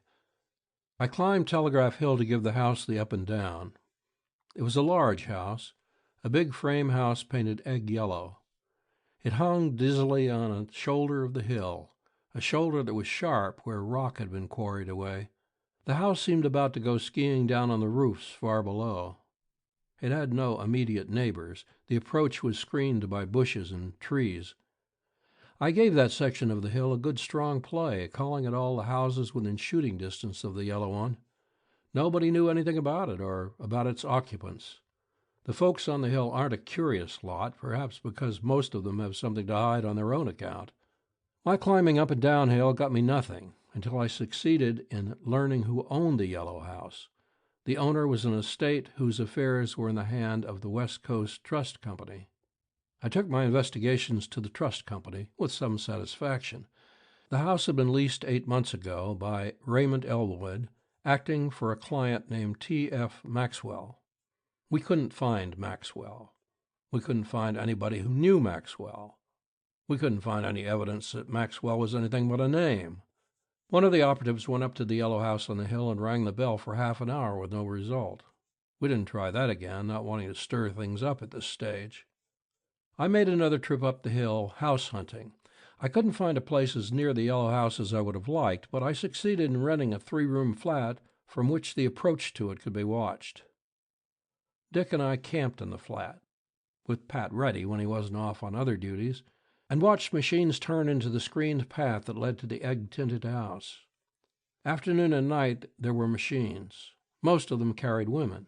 I climbed Telegraph Hill to give the house the up and down. It was a large house, a big frame house painted egg yellow. It hung dizzily on a shoulder of the hill, a shoulder that was sharp where rock had been quarried away. The house seemed about to go skiing down on the roofs far below. It had no immediate neighbors. The approach was screened by bushes and trees. I gave that section of the hill a good strong play, calling it all the houses within shooting distance of the yellow one. Nobody knew anything about it or about its occupants. The folks on the hill aren't a curious lot, perhaps because most of them have something to hide on their own account. My climbing up and down hill got me nothing until I succeeded in learning who owned the yellow house. The owner was an estate whose affairs were in the hand of the West Coast Trust Company. I took my investigations to the trust company with some satisfaction. The house had been leased 8 months ago by Raymond Elwood, acting for a client named T.F. Maxwell. We couldn't find Maxwell. We couldn't find anybody who knew Maxwell. We couldn't find any evidence that Maxwell was anything but a name. One of the operatives went up to the yellow house on the hill and rang the bell for half an hour with no result. We didn't try that again, not wanting to stir things up at this stage. I made another trip up the hill, house hunting. I couldn't find a place as near the yellow house as I would have liked, but I succeeded in renting a 3-room flat from which the approach to it could be watched. Dick and I camped in the flat, with Pat ready when he wasn't off on other duties, and watched machines turn into the screened path that led to the egg-tinted house. Afternoon and night there were machines. Most of them carried women.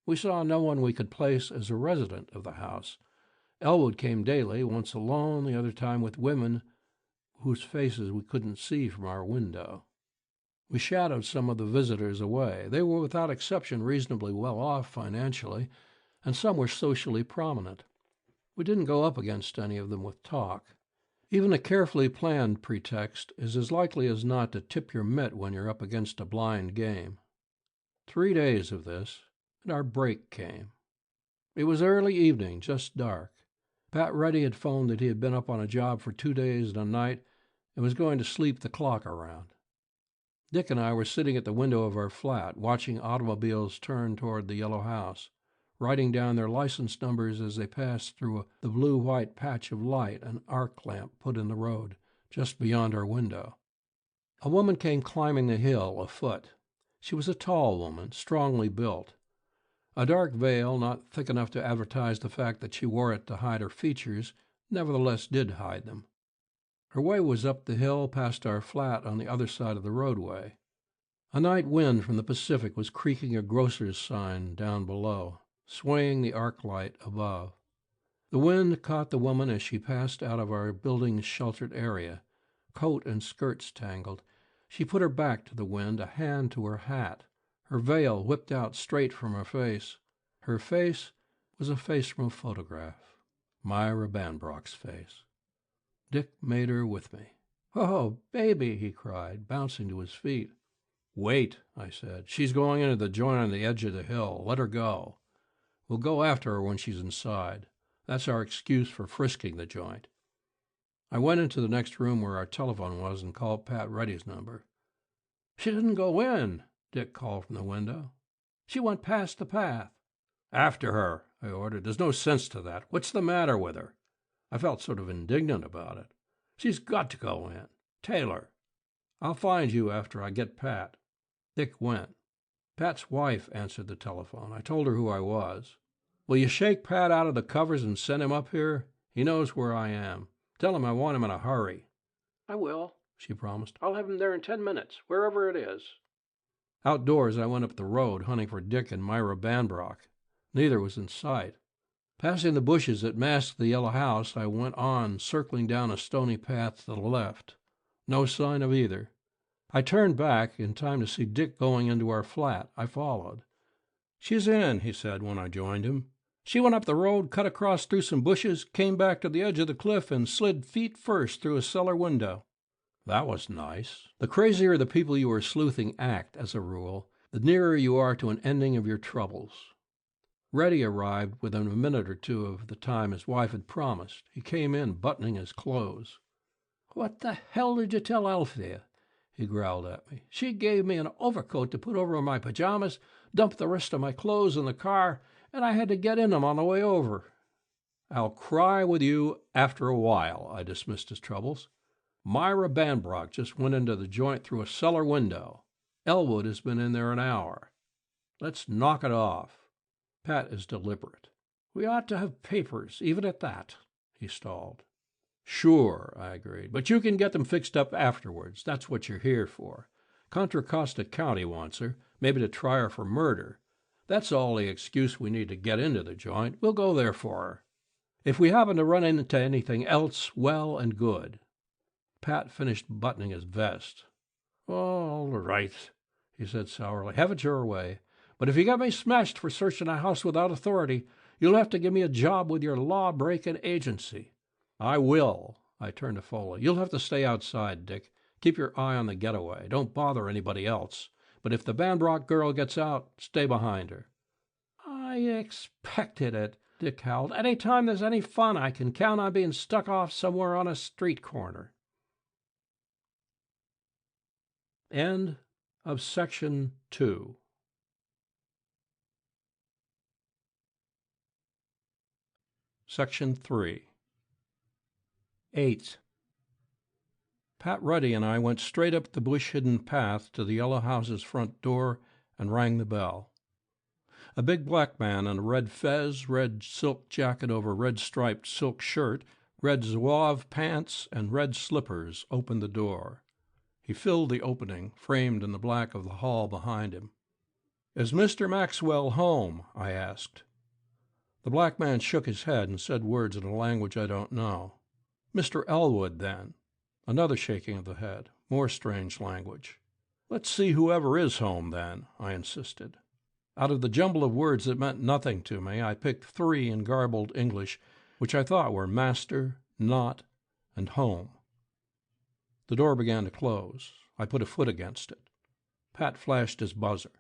We saw no one we could place as a resident of the house. Elwood came daily, once alone, the other time with women whose faces we couldn't see from our window. We shadowed some of the visitors away. They were without exception reasonably well off financially, and some were socially prominent. We didn't go up against any of them with talk. Even a carefully planned pretext is as likely as not to tip your mitt when you're up against a blind game. 3 days of this, and our break came. It was early evening, just dark. Pat Reddy had phoned that he had been up on a job for 2 days and a night and was going to sleep the clock around. Dick and I were sitting at the window of our flat, watching automobiles turn toward the yellow house, writing down their license numbers as they passed through the blue-white patch of light an arc lamp put in the road just beyond our window. A woman came climbing the hill afoot. She was a tall woman, strongly built. A dark veil, not thick enough to advertise the fact that she wore it to hide her features, nevertheless did hide them. Her way was up the hill past our flat on the other side of the roadway. A night wind from the Pacific was creaking a grocer's sign down below, swaying the arc light above. The wind caught the woman as she passed out of our building's sheltered area, coat and skirts tangled. She put her back to the wind, a hand to her hat, her veil whipped out straight from her face. Her face was a face from a photograph, Myra Banbrock's face. Dick made her with me. "Oh, baby," he cried, bouncing to his feet. "Wait," I said. "She's going into the joint on the edge of the hill. Let her go. We'll go after her when she's inside. That's our excuse for frisking the joint." I went into the next room where our telephone was and called Pat Reddy's number. "She didn't go in," Dick called from the window. "She went past the path." "After her," I ordered. "There's no sense to that. What's the matter with her?" I felt sort of indignant about it. "She's got to go in. Taylor, I'll find you after I get Pat." Dick went. Pat's wife answered the telephone. I told her who I was. "Will you shake Pat out of the covers and send him up here? He knows where I am. Tell him I want him in a hurry." "I will," she promised. "I'll have him there in 10 minutes, wherever it is." Outdoors, I went up the road, hunting for Dick and Myra Banbrock. Neither was in sight. Passing the bushes that masked the yellow house, I went on, circling down a stony path to the left. No sign of either. I turned back in time to see Dick going into our flat. I followed. "She's in," he said when I joined him. "She went up the road, cut across through some bushes, came back to the edge of the cliff, and slid feet first through a cellar window." That was nice. The crazier the people you are sleuthing act, as a rule, the nearer you are to an ending of your troubles. Reddy arrived within a minute or two of the time his wife had promised. He came in buttoning his clothes. "What the hell did you tell Althea?" he growled at me. "She gave me an overcoat to put over my pajamas, dumped the rest of my clothes in the car, and I had to get in them on the way over." "I'll cry with you after a while," I dismissed his troubles. "Myra Banbrock just went into the joint through a cellar window. Elwood has been in there an hour. Let's knock it off." Pat is deliberate. "We ought to have papers, even at that," he stalled. "Sure," I agreed, "but you can get them fixed up afterwards. That's what you're here for. Contra Costa County wants her, maybe to try her for murder. That's all the excuse we need to get into the joint. We'll go there for her. If we happen to run into anything else, well and good." Pat finished buttoning his vest. "All right," he said sourly. "Have it your way. But if you get me smashed for searching a house without authority, you'll have to give me a job with your law-breaking agency." "I will." I turned to Foley. "You'll have to stay outside, Dick. Keep your eye on the getaway. Don't bother anybody else. But if the Banbrock girl gets out, stay behind her." "I expected it," Dick howled. "Any time there's any fun, I can count on being stuck off somewhere on a street corner." End of section 2. Section 3. 8. Pat Ruddy and I went straight up the bush-hidden path to the yellow house's front door and rang the bell. A big black man in a red fez, red silk jacket over red striped silk shirt, red zouave pants, and red slippers opened the door. He filled the opening, framed in the black of the hall behind him. "Is Mr. Maxwell home?" I asked. The black man shook his head and said words in a language I don't know. "Mr. Elwood, then." Another shaking of the head, more strange language. "Let's see whoever is home, then," I insisted. Out of the jumble of words that meant nothing to me, I picked 3 in garbled English, which I thought were master, not, and home. The door began to close. I put a foot against it. Pat flashed his buzzer.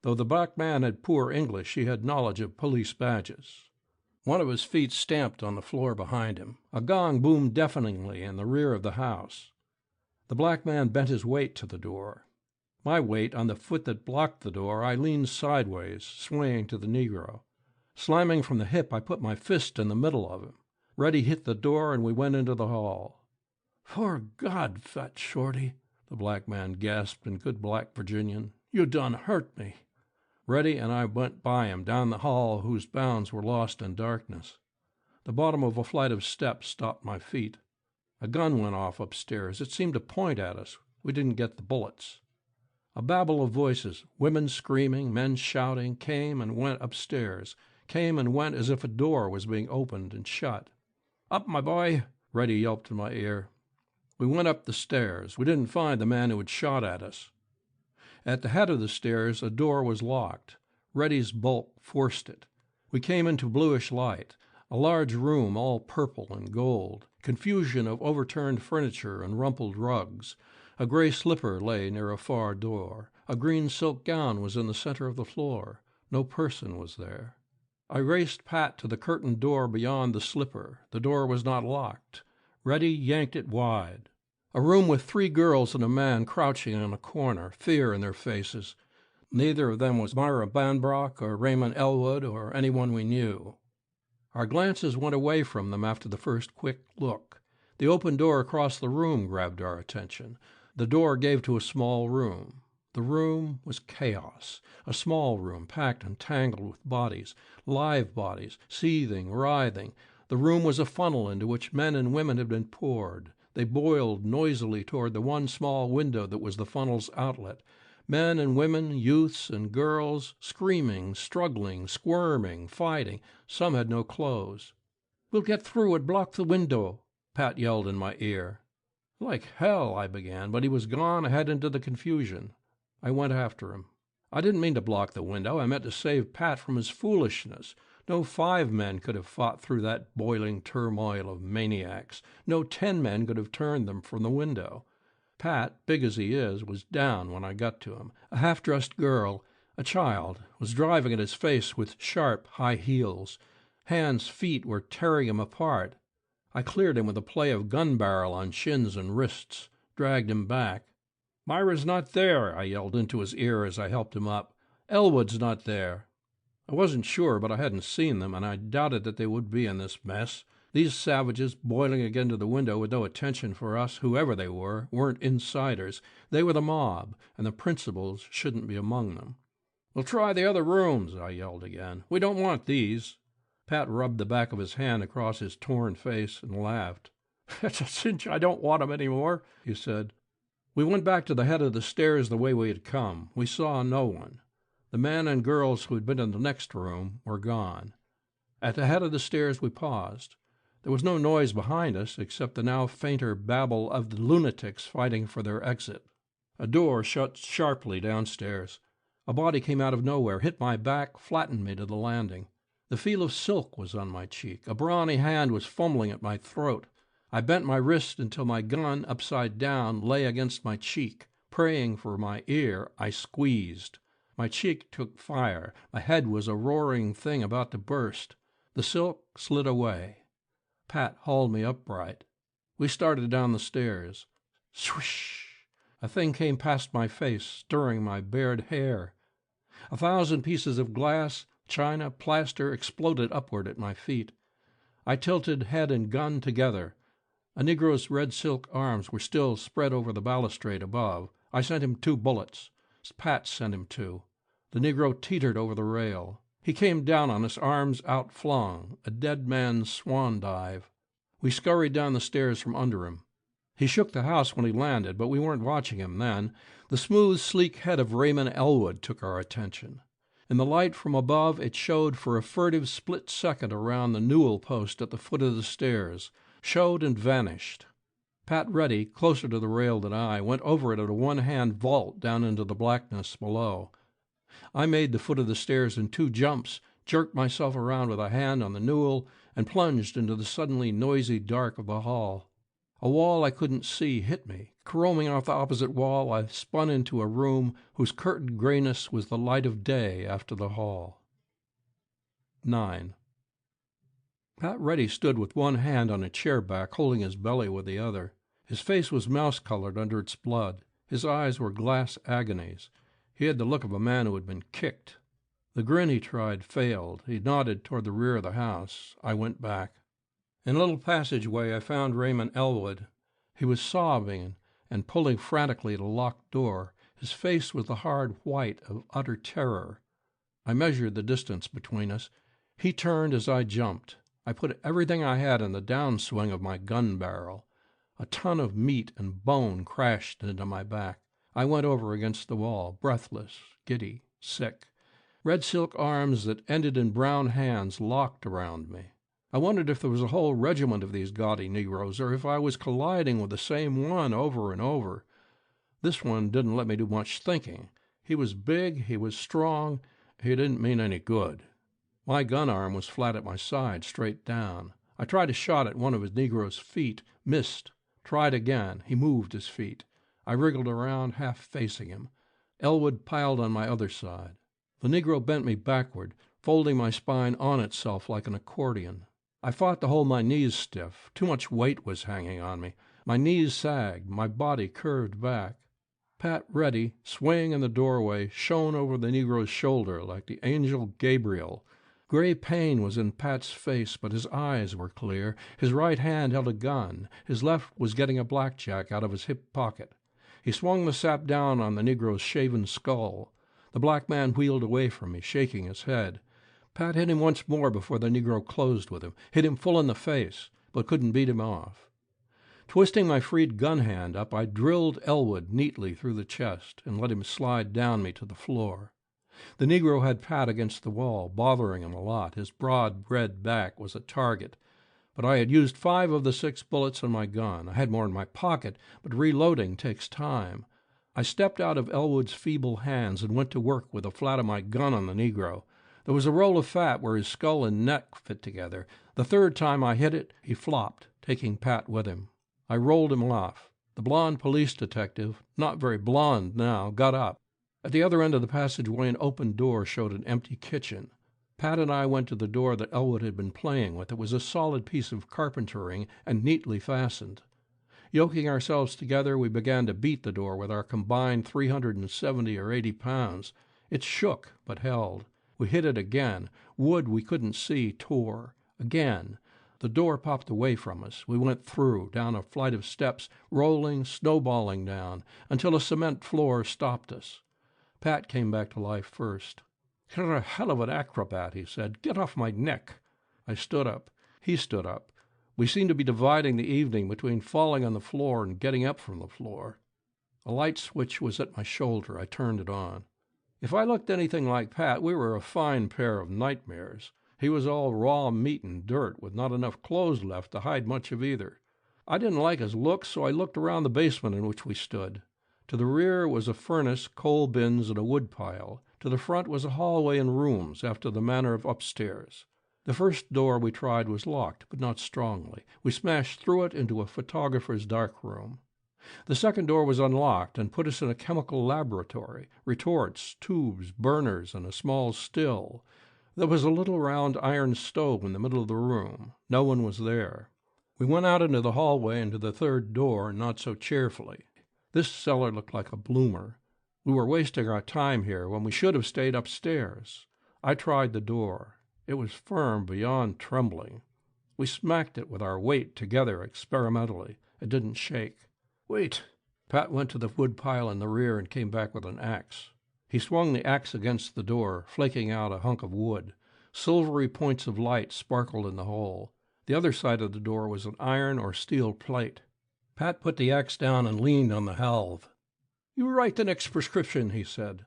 Though the black man had poor English, he had knowledge of police badges. One of his feet stamped on the floor behind him. A gong boomed deafeningly in the rear of the house. The black man bent his weight to the door. My weight on the foot that blocked the door, I leaned sideways, swaying to the Negro. Slamming from the hip, I put my fist in the middle of him. Reddy hit the door, and we went into the hall. "'Fore God, fat shorty," the black man gasped in good black Virginian, "you done hurt me." Reddy and I went by him down the hall whose bounds were lost in darkness. The bottom of a flight of steps stopped my feet. A gun went off upstairs. It seemed to point at us. We didn't get the bullets. A babble of voices, women screaming, men shouting, came and went upstairs, came and went as if a door was being opened and shut. "Up, my boy," Reddy yelped in my ear. We went up the stairs. We didn't find the man who had shot at us. At the head of the stairs, a door was locked. Reddy's bulk forced it. We came into bluish light, a large room all purple and gold, confusion of overturned furniture and rumpled rugs. A gray slipper lay near a far door. A green silk gown was in the center of the floor. No person was there. I raced Pat to the curtained door beyond the slipper. The door was not locked. Reddy yanked it wide. A room with 3 girls and a man crouching in a corner, fear in their faces. Neither of them was Myra Banbrock or Raymond Elwood or anyone we knew. Our glances went away from them after the first quick look. The open door across the room grabbed our attention. The door gave to a small room. The room was chaos, a small room packed and tangled with bodies, live bodies, seething, writhing. The room was a funnel into which men and women had been poured. They boiled noisily toward the one small window that was the funnel's outlet. Men and women, youths and girls, screaming, struggling, squirming, fighting. Some had no clothes. "We'll get through and block the window," Pat yelled in my ear. "Like hell," I began, but he was gone ahead into the confusion. I went after him. I didn't mean to block the window. I meant to save Pat from his foolishness. No 5 men could have fought through that boiling turmoil of maniacs. No 10 men could have turned them from the window. Pat, big as he is, was down when I got to him. A half-dressed girl, a child, was driving at his face with sharp, high heels. Hands, feet were tearing him apart. I cleared him with a play of gun barrel on shins and wrists, dragged him back. "Myra's not there," I yelled into his ear as I helped him up. "Elwood's not there." I wasn't sure, but I hadn't seen them, and I doubted that they would be in this mess. These savages, boiling again to the window with no attention for us, whoever they were, weren't insiders. They were the mob, and the principals shouldn't be among them. "We'll try the other rooms," I yelled again. "We don't want these." Pat rubbed the back of his hand across his torn face and laughed. "It's a cinch I don't want 'em any more," he said. We went back to the head of the stairs the way we had come. We saw no one. The men and girls who had been in the next room were gone. At the head of the stairs we paused. There was no noise behind us except the now fainter babble of the lunatics fighting for their exit. A door shut sharply downstairs. A body came out of nowhere, hit my back, flattened me to the landing. The feel of silk was on my cheek. A brawny hand was fumbling at my throat. I bent my wrist until my gun, upside down, lay against my cheek. Praying for my ear, I squeezed. My cheek took fire. My head was a roaring thing about to burst. The silk slid away. Pat hauled me upright. We started down the stairs. Swish! A thing came past my face, stirring my bared hair. 1,000 pieces of glass, china, plaster exploded upward at my feet. I tilted head and gun together. A Negro's red silk arms were still spread over the balustrade above. I sent him 2 bullets. Pat sent him 2. The Negro teetered over the rail. He came down on us, arms outflung, a dead man's swan dive. We scurried down the stairs from under him. He shook the house when he landed, but we weren't watching him then. The smooth, sleek head of Raymond Elwood took our attention. In the light from above, it showed for a furtive split second around the newel post at the foot of the stairs, showed and vanished. Pat Reddy, closer to the rail than I, went over it at a one-hand vault down into the blackness below. I made the foot of the stairs in 2 jumps, jerked myself around with a hand on the newel, and plunged into the suddenly noisy dark of the hall. A wall I couldn't see hit me. Caroming off the opposite wall, I spun into a room whose curtained grayness was the light of day after the hall. 9. Pat Reddy stood with one hand on a chair back, holding his belly with the other. His face was mouse-colored under its blood. His eyes were glass agonies. He had the look of a man who had been kicked. The grin he tried failed. He nodded toward the rear of the house. I went back. In a little passageway I found Raymond Elwood. He was sobbing and pulling frantically at a locked door. His face was the hard white of utter terror. I measured the distance between us. He turned as I jumped. I put everything I had in the downswing of my gun barrel. A ton of meat and bone crashed into my back. I went over against the wall, breathless, giddy, sick. Red silk arms that ended in brown hands locked around me. I wondered if there was a whole regiment of these gaudy Negroes, or if I was colliding with the same one over and over. This one didn't let me do much thinking. He was big, he was strong, he didn't mean any good. My gun arm was flat at my side, straight down. I tried a shot at one of his Negro's feet, missed. Tried again. He moved his feet. I wriggled around, half facing him. Elwood piled on my other side. The Negro bent me backward, folding my spine on itself like an accordion. I fought to hold my knees stiff. Too much weight was hanging on me. My knees sagged, my body curved back. Pat Reddy, swaying in the doorway, shone over the Negro's shoulder like the angel Gabriel. Gray pain was in Pat's face, but his eyes were clear. His right hand held a gun. His left was getting a blackjack out of his hip pocket. He swung the sap down on the Negro's shaven skull. The black man wheeled away from me, shaking his head. Pat hit him once more before the Negro closed with him, hit him full in the face, but couldn't beat him off. Twisting my freed gun hand up, I drilled Elwood neatly through the chest and let him slide down me to the floor. The Negro had Pat against the wall, bothering him a lot. His broad red back was a target. But I had used 5 of the 6 bullets in my gun. I had more in my pocket, but reloading takes time. I stepped out of Elwood's feeble hands and went to work with the flat of my gun on the Negro. There was a roll of fat where his skull and neck fit together. The third time I hit it, he flopped, taking Pat with him. I rolled him off. The blond police detective, not very blond now, got up. At the other end of the passageway, an open door showed an empty kitchen. Pat and I went to the door that Elwood had been playing with. It was a solid piece of carpentering and neatly fastened. Yoking ourselves together, we began to beat the door with our combined 370 or 80 pounds. It shook, but held. We hit it again. Wood we couldn't see tore. Again. The door popped away from us. We went through, down a flight of steps, rolling, snowballing down, until a cement floor stopped us. Pat came back to life first. "You're a hell of an acrobat," he said. "Get off my neck." I stood up. He stood up. We seemed to be dividing the evening between falling on the floor and getting up from the floor. A light switch was at my shoulder. I turned it on. If I looked anything like Pat, we were a fine pair of nightmares. He was all raw meat and dirt, with not enough clothes left to hide much of either. I didn't like his looks, so I looked around the basement in which we stood. To the rear was a furnace, coal bins, and a wood pile. To the front was a hallway and rooms, after the manner of upstairs. The first door we tried was locked, but not strongly. We smashed through it into a photographer's dark room. The second door was unlocked and put us in a chemical laboratory, retorts, tubes, burners, and a small still. There was a little round iron stove in the middle of the room. No one was there. We went out into the hallway and to the third door, not so cheerfully. This cellar looked like a bloomer. We were wasting our time here when we should have stayed upstairs. I tried the door. It was firm beyond trembling. We smacked it with our weight together experimentally. It didn't shake. "Wait." Pat went to the wood pile in the rear and came back with an axe. He swung the axe against the door, flaking out a hunk of wood. Silvery points of light sparkled in the hole. The other side of the door was an iron or steel plate. Pat put the axe down and leaned on the helve. "You write the next prescription," he said.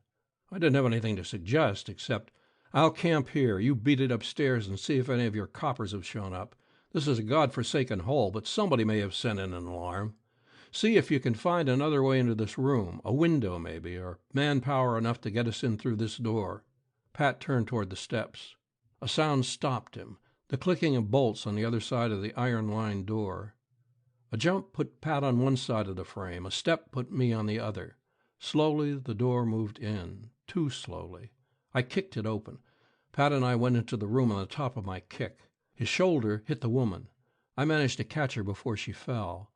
I didn't have anything to suggest, except, "I'll camp here. You beat it upstairs and see if any of your coppers have shown up. This is a godforsaken hole, but somebody may have sent in an alarm. See if you can find another way into this room, a window maybe, or manpower enough to get us in through this door." Pat turned toward the steps. A sound stopped him, the clicking of bolts on the other side of the iron-lined door. A jump put Pat on one side of the frame. A step put me on the other. Slowly the door moved in, too slowly. I kicked it open. Pat and I went into the room on the top of my kick. His shoulder hit the woman. I managed to catch her before she fell.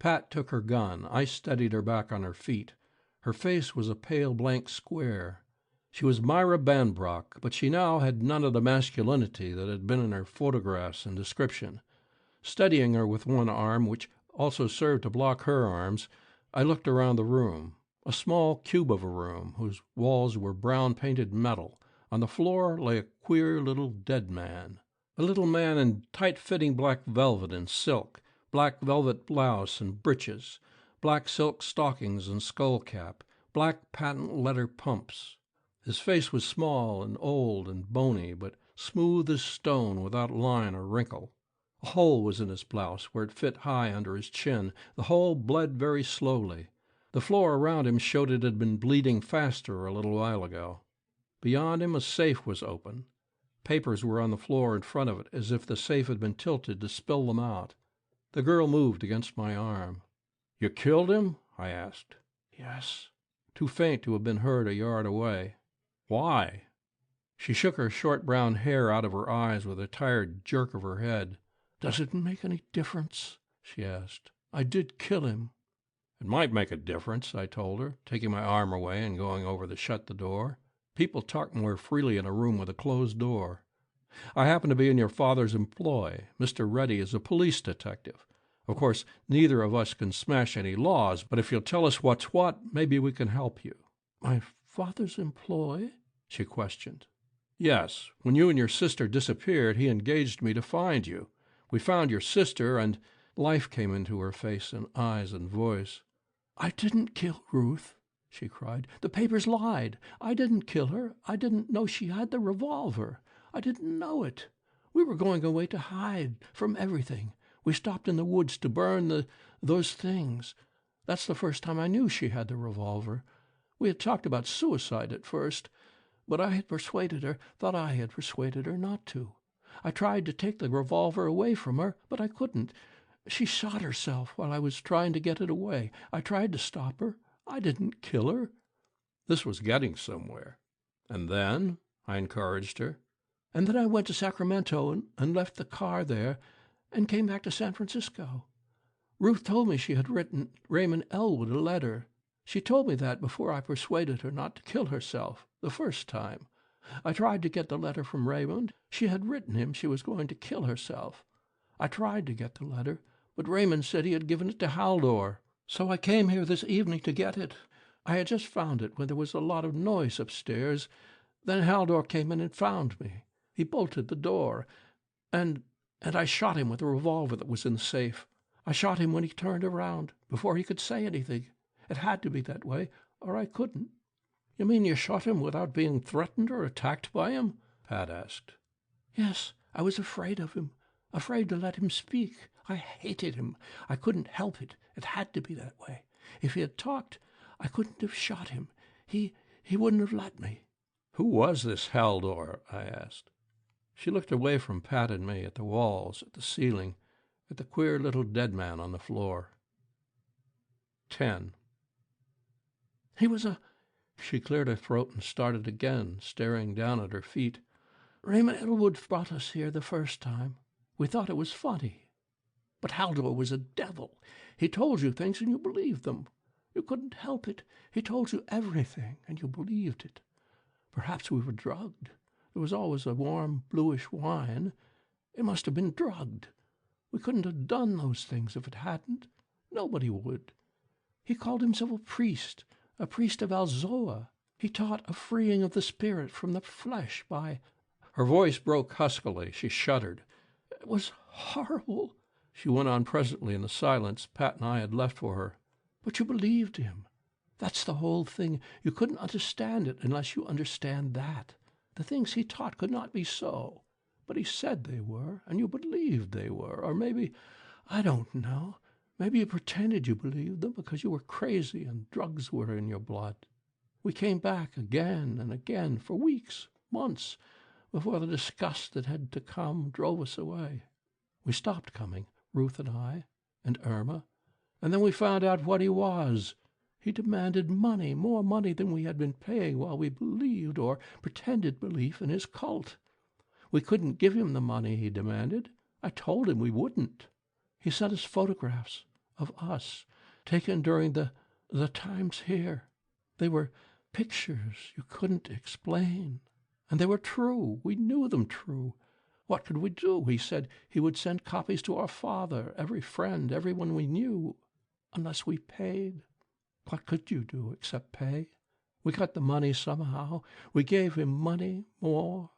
Pat took her gun. I steadied her back on her feet. Her face was a pale blank square. She was Myra Banbrock, but she now had none of the masculinity that had been in her photographs and description. Steadying her with one arm, which also served to block her arms, I looked around the room. A small cube of a room, whose walls were brown-painted metal. On the floor lay a queer little dead man. A little man in tight-fitting black velvet and silk, black velvet blouse and breeches, black silk stockings and skull-cap, black patent leather pumps. His face was small and old and bony, but smooth as stone without line or wrinkle. A hole was in his blouse where it fit high under his chin. The hole bled very slowly. The floor around him showed it had been bleeding faster a little while ago. Beyond him a safe was open. Papers were on the floor in front of it, as if the safe had been tilted to spill them out. The girl moved against my arm. "You killed him?" I asked. "Yes." Too faint to have been heard a yard away. "Why?" She shook her short brown hair out of her eyes with a tired jerk of her head. "Does it make any difference?" she asked. "I did kill him." "It might make a difference," I told her, taking my arm away and going over to shut the door. People talk more freely in a room with a closed door. "I happen to be in your father's employ. Mr. Reddy is a police detective. Of course, neither of us can smash any laws, but if you'll tell us what's what, maybe we can help you." "My father's employ?" she questioned. "Yes. When you and your sister disappeared, he engaged me to find you. We found your sister, and—" Life came into her face and eyes and voice. "I didn't kill Ruth," she cried. "The papers lied. I didn't kill her. I didn't know she had the revolver. I didn't know it. We were going away to hide from everything. We stopped in the woods to burn those things. That's the first time I knew she had the revolver. We had talked about suicide at first, but I had thought I had persuaded her not to. I tried to take the revolver away from her, but I couldn't. She shot herself while I was trying to get it away. I tried to stop her. I didn't kill her." This was getting somewhere. "And then?" I encouraged her. "And then I went to Sacramento and left the car there and came back to San Francisco. Ruth told me she had written Raymond Elwood a letter. She told me that before I persuaded her not to kill herself the first time. I tried to get the letter from Raymond. She had written him she was going to kill herself. I tried to get the letter, but Raymond said he had given it to Haldor. So I came here this evening to get it. I had just found it when there was a lot of noise upstairs. Then Haldor came in and found me. He bolted the door, and I shot him with a revolver that was in the safe. I shot him when he turned around, before he could say anything. It had to be that way, or I couldn't." "You mean you shot him without being threatened or attacked by him?" Pat asked. "Yes, I was afraid of him, afraid to let him speak. I hated him. I couldn't help it. It had to be that way. If he had talked, I couldn't have shot him. He wouldn't have let me." "Who was this Haldor?" I asked. She looked away from Pat and me, at the walls, at the ceiling, at the queer little dead man on the floor. 10. "He was a—" She cleared her throat and started again, staring down at her feet. "Raymond Elwood brought us here the first time. We thought it was funny. But Haldor was a devil. He told you things and you believed them. You couldn't help it. He told you everything and you believed it. Perhaps we were drugged. There was always a warm, bluish wine. It must have been drugged. We couldn't have done those things if it hadn't. Nobody would. He called himself a priest of Alzoa. He taught a freeing of the spirit from the flesh by—" Her voice broke huskily. She shuddered. "It was horrible," she went on presently in the silence Pat and I had left for her. "But you believed him. That's the whole thing. You couldn't understand it unless you understand that. The things he taught could not be so. But he said they were, and you believed they were. Or maybe, I don't know, maybe you pretended you believed them because you were crazy and drugs were in your blood. We came back again and again for weeks, months, before the disgust that had to come drove us away. We stopped coming, Ruth and I, and Irma, and then we found out what he was. He demanded money, more money than we had been paying while we believed or pretended belief in his cult. We couldn't give him the money he demanded. I told him we wouldn't. He sent us photographs of us, taken during the times here. They were pictures you couldn't explain. And they were true. We knew them true. What could we do? He said he would send copies to our father, every friend, everyone we knew, unless we paid. What could you do except pay? We got the money somehow. We gave him money, more.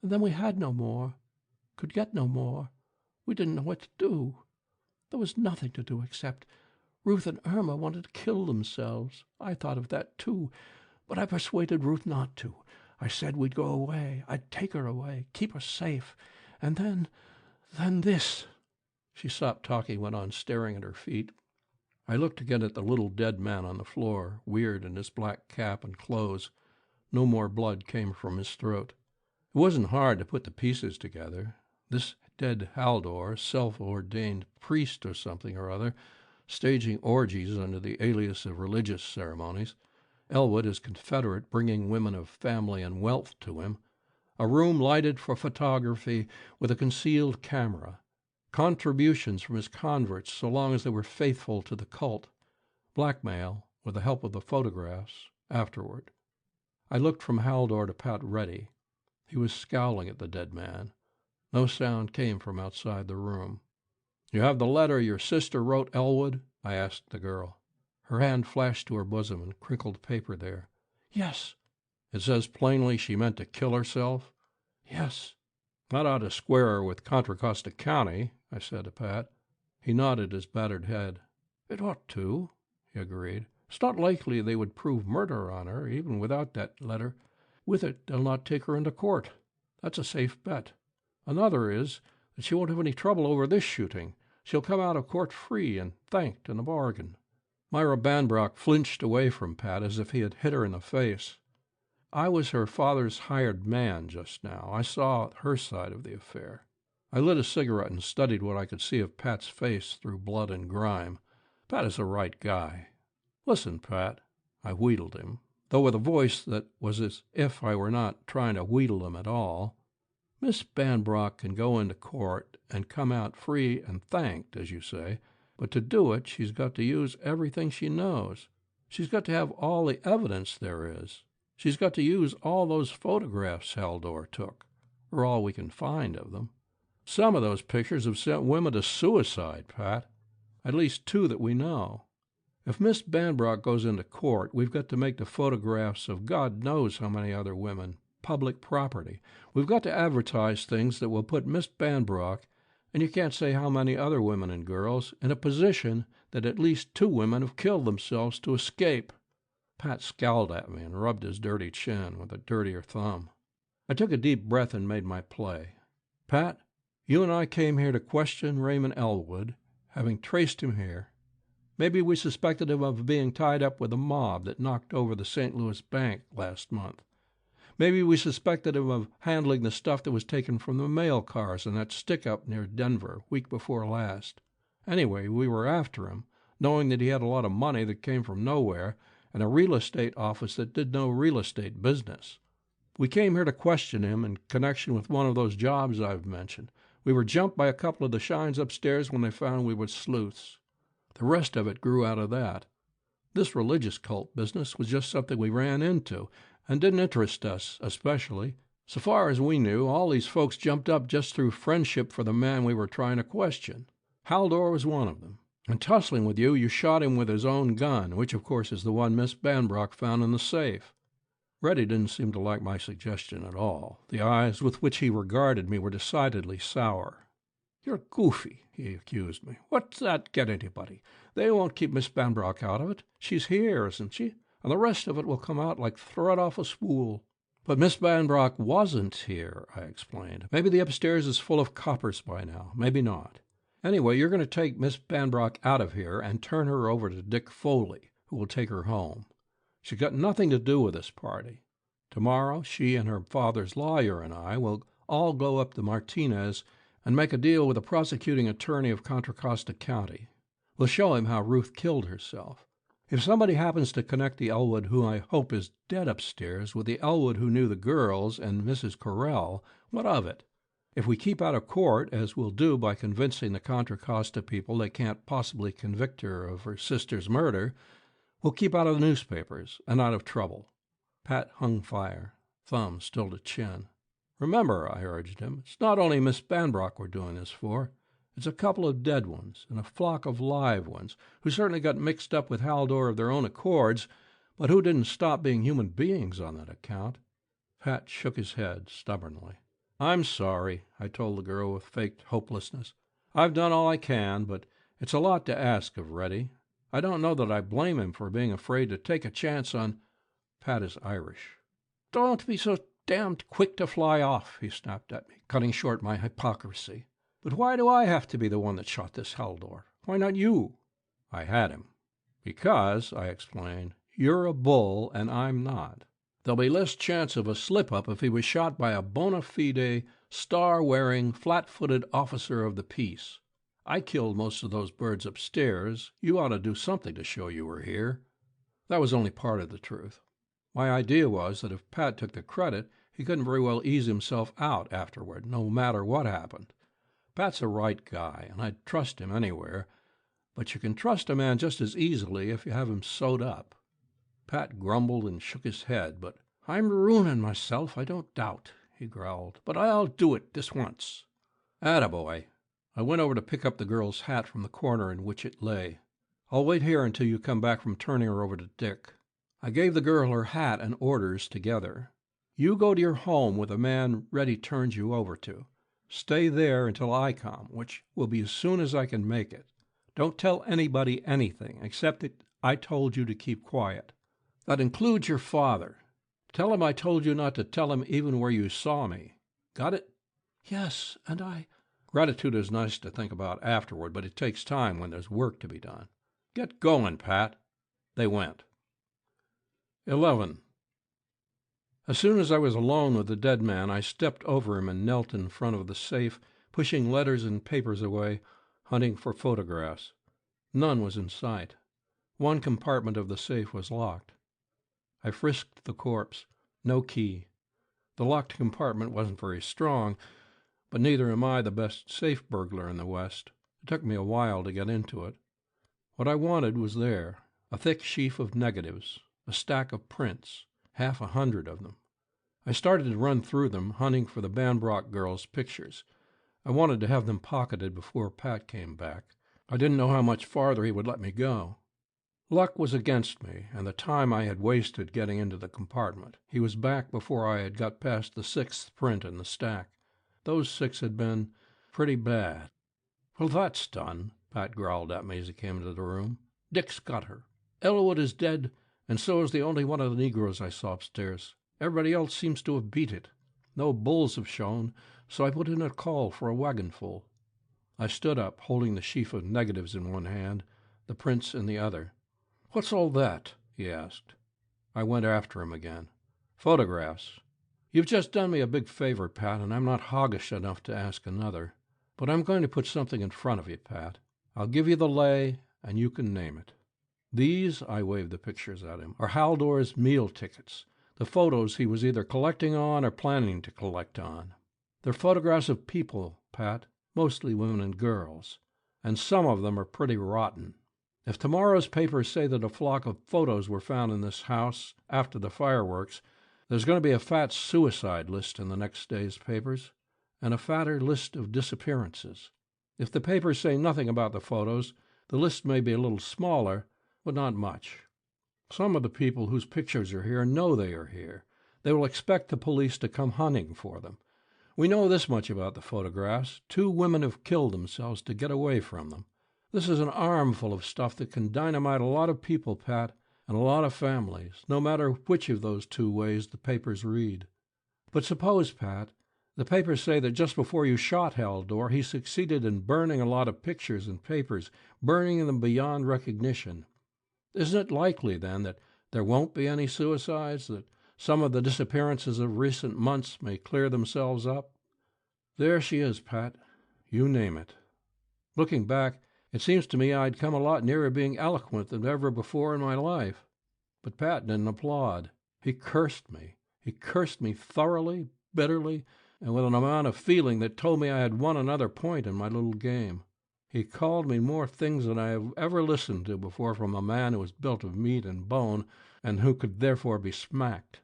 And then we had no more, could get no more. We didn't know what to do. There was nothing to do except Ruth and Irma wanted to kill themselves. I thought of that too, but I persuaded Ruth not to. I said we'd go away. I'd take her away, keep her safe. And then this. She stopped talking, went on staring at her feet. I looked again at the little dead man on the floor, weird in his black cap and clothes. No more blood came from his throat. It wasn't hard to put the pieces together. This dead Haldor, self-ordained priest or something or other, staging orgies under the alias of religious ceremonies. Elwood, his confederate, bringing women of family and wealth to him. A room lighted for photography with a concealed camera. Contributions from his converts so long as they were faithful to the cult. Blackmail, with the help of the photographs, afterward. I looked from Haldor to Pat Reddy. He was scowling at the dead man. No sound came from outside the room. "You have the letter your sister wrote Elwood?" I asked the girl. Her hand flashed to her bosom and crinkled paper there. "Yes." "It says plainly she meant to kill herself?" "Yes." "That ought to square her with Contra Costa County," I said to Pat. He nodded his battered head. "It ought to," he agreed. "It's not likely they would prove murder on her, even without that letter. With it, they'll not take her into court. That's a safe bet. Another is that she won't have any trouble over this shooting. She'll come out of court free and thanked in the bargain." Myra Banbrock flinched away from Pat as if he had hit her in the face. I was her father's hired man just now. I saw her side of the affair. I lit a cigarette and studied what I could see of Pat's face through blood and grime. Pat is a right guy. "Listen, Pat," I wheedled him, though with a voice that was as if I were not trying to wheedle him at all. "Miss Banbrock can go into court and come out free and thanked, as you say, but to do it she's got to use everything she knows. She's got to have all the evidence there is. She's got to use all those photographs Haldor took, or all we can find of them. Some of those pictures have sent women to suicide, Pat, at least 2 that we know. If Miss Banbrock goes into court, we've got to make the photographs of God knows how many other women public property. We've got to advertise things that will put Miss Banbrock, and you can't say how many other women and girls, in a position that at least 2 women have killed themselves to escape." Pat scowled at me and rubbed his dirty chin with a dirtier thumb. I took a deep breath and made my play. "Pat, you and I came here to question Raymond Elwood, having traced him here. Maybe we suspected him of being tied up with a mob that knocked over the St. Louis bank last month. Maybe we suspected him of handling the stuff that was taken from the mail cars in that stick-up near Denver week before last. Anyway, we were after him, knowing that he had a lot of money that came from nowhere and a real estate office that did no real estate business. We came here to question him in connection with one of those jobs I've mentioned. We were jumped by a couple of the shines upstairs when they found we were sleuths. The rest of it grew out of that. This religious cult business was just something we ran into and didn't interest us especially. So far as we knew, all these folks jumped up just through friendship for the man we were trying to question. Haldor was one of them. And tussling with you, you shot him with his own gun, which of course is the one Miss Banbrock found in the safe." Reddy didn't seem to like my suggestion at all. The eyes with which he regarded me were decidedly sour. "You're goofy," he accused me. "What's that get anybody? They won't keep Miss Banbrock out of it. She's here, isn't she? And the rest of it will come out like thread off a spool." "But Miss Banbrock wasn't here," I explained. "Maybe the upstairs is full of coppers by now. Maybe not. Anyway, you're going to take Miss Banbrock out of here and turn her over to Dick Foley, who will take her home. She's got nothing to do with this party. Tomorrow, she and her father's lawyer and I will all go up to Martinez and make a deal with the prosecuting attorney of Contra Costa County. We'll show him how Ruth killed herself. If somebody happens to connect the Elwood who I hope is dead upstairs with the Elwood who knew the girls and Mrs. Correll, what of it? If we keep out of court, as we'll do by convincing the Contra Costa people they can't possibly convict her of her sister's murder, we'll keep out of the newspapers and out of trouble." Pat hung fire, thumb still to chin. "Remember," I urged him, "it's not only Miss Banbrock we're doing this for. It's a couple of dead ones and a flock of live ones who certainly got mixed up with Haldor of their own accords, but who didn't stop being human beings on that account." Pat shook his head stubbornly. "I'm sorry," I told the girl with faked hopelessness. "I've done all I can, but it's a lot to ask of Reddy. I don't know that I blame him for being afraid to take a chance on—" Pat is Irish. "Don't be so damned quick to fly off," he snapped at me, cutting short my hypocrisy. "But why do I have to be the one that shot this Haldor? Why not you?" I had him. "Because," I explained, "you're a bull and I'm not. There'll be less chance of a slip-up if he was shot by a bona fide, star-wearing, flat-footed officer of the peace. I killed most of those birds upstairs. You ought to do something to show you were here." That was only part of the truth. My idea was that if Pat took the credit, he couldn't very well ease himself out afterward, no matter what happened. Pat's a right guy, and I'd trust him anywhere, but you can trust a man just as easily if you have him sewed up. Pat grumbled and shook his head, but "I'm ruining myself, I don't doubt," he growled, "but I'll do it this once." "Attaboy." I went over to pick up the girl's hat from the corner in which it lay. "I'll wait here until you come back from turning her over to Dick." I gave the girl her hat and orders together. "You go to your home with the man Reddy turns you over to. Stay there until I come, which will be as soon as I can make it. Don't tell anybody anything, except that I told you to keep quiet. That includes your father. Tell him I told you not to tell him even where you saw me. Got it?" "Yes, and I—" Gratitude is nice to think about afterward, but it takes time when there's work to be done. Get going, Pat. They went. 11. As soon as I was alone with the dead man, I stepped over him and knelt in front of the safe, pushing letters and papers away, hunting for photographs. None was in sight. One compartment of the safe was locked. I frisked the corpse. No key. The locked compartment wasn't very strong, but neither am I the best safe burglar in the West. It took me a while to get into it. What I wanted was there, a thick sheaf of negatives, a stack of prints, 100 of them. I started to run through them, hunting for the Banbrock girls' pictures. I wanted to have them pocketed before Pat came back. I didn't know how much farther he would let me go. Luck was against me, and the time I had wasted getting into the compartment. He was back before I had got past the 6th print in the stack. Those 6 had been pretty bad. "Well, that's done," Pat growled at me as he came into the room. "Dick's got her. Elwood is dead, and so is the only one of the Negroes I saw upstairs. Everybody else seems to have beat it. No bulls have shown, so I put in a call for a wagonful." I stood up, holding the sheaf of negatives in one hand, the prints in the other. "What's all that?" he asked. I went after him again. "Photographs. You've just done me a big favor, Pat, and I'm not hoggish enough to ask another. But I'm going to put something in front of you, Pat. I'll give you the lay, and you can name it. These," I waved the pictures at him, "are Haldor's meal tickets, the photos he was either collecting on or planning to collect on. They're photographs of people, Pat, mostly women and girls, and some of them are pretty rotten. If tomorrow's papers say that a flock of photos were found in this house after the fireworks, there's going to be a fat suicide list in the next day's papers, and a fatter list of disappearances. If the papers say nothing about the photos, the list may be a little smaller, but not much. Some of the people whose pictures are here know they are here. They will expect the police to come hunting for them. We know this much about the photographs. 2 women have killed themselves to get away from them. This is an armful of stuff that can dynamite a lot of people, Pat, and a lot of families, no matter which of those 2 ways the papers read. But suppose, Pat, the papers say that just before you shot Haldor, he succeeded in burning a lot of pictures and papers, burning them beyond recognition. Isn't it likely, then, that there won't be any suicides, that some of the disappearances of recent months may clear themselves up? There she is, Pat. You name it. Looking back, it seems to me I'd come a lot nearer being eloquent than ever before in my life. But Pat didn't applaud. He cursed me. He cursed me thoroughly, bitterly, and with an amount of feeling that told me I had won another point in my little game. He called me more things than I have ever listened to before from a man who was built of meat and bone, and who could therefore be smacked.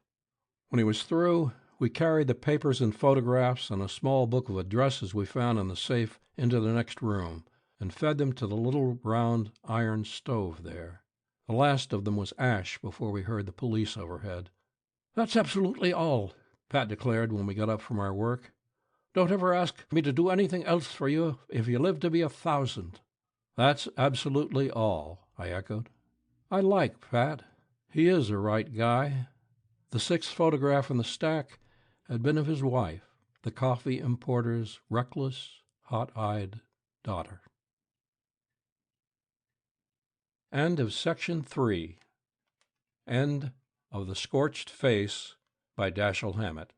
When he was through, we carried the papers and photographs and a small book of addresses we found in the safe into the next room, and fed them to the little round iron stove there. The last of them was ash before we heard the police overhead. "That's absolutely all," Pat declared when we got up from our work. "Don't ever ask me to do anything else for you if you live to be 1,000. "That's absolutely all," I echoed. I like Pat. He is a right guy. The 6th photograph in the stack had been of his wife, the coffee importer's reckless, hot-eyed daughter. End of Section 3. End of The Schorched Face by Dashiell Hammett.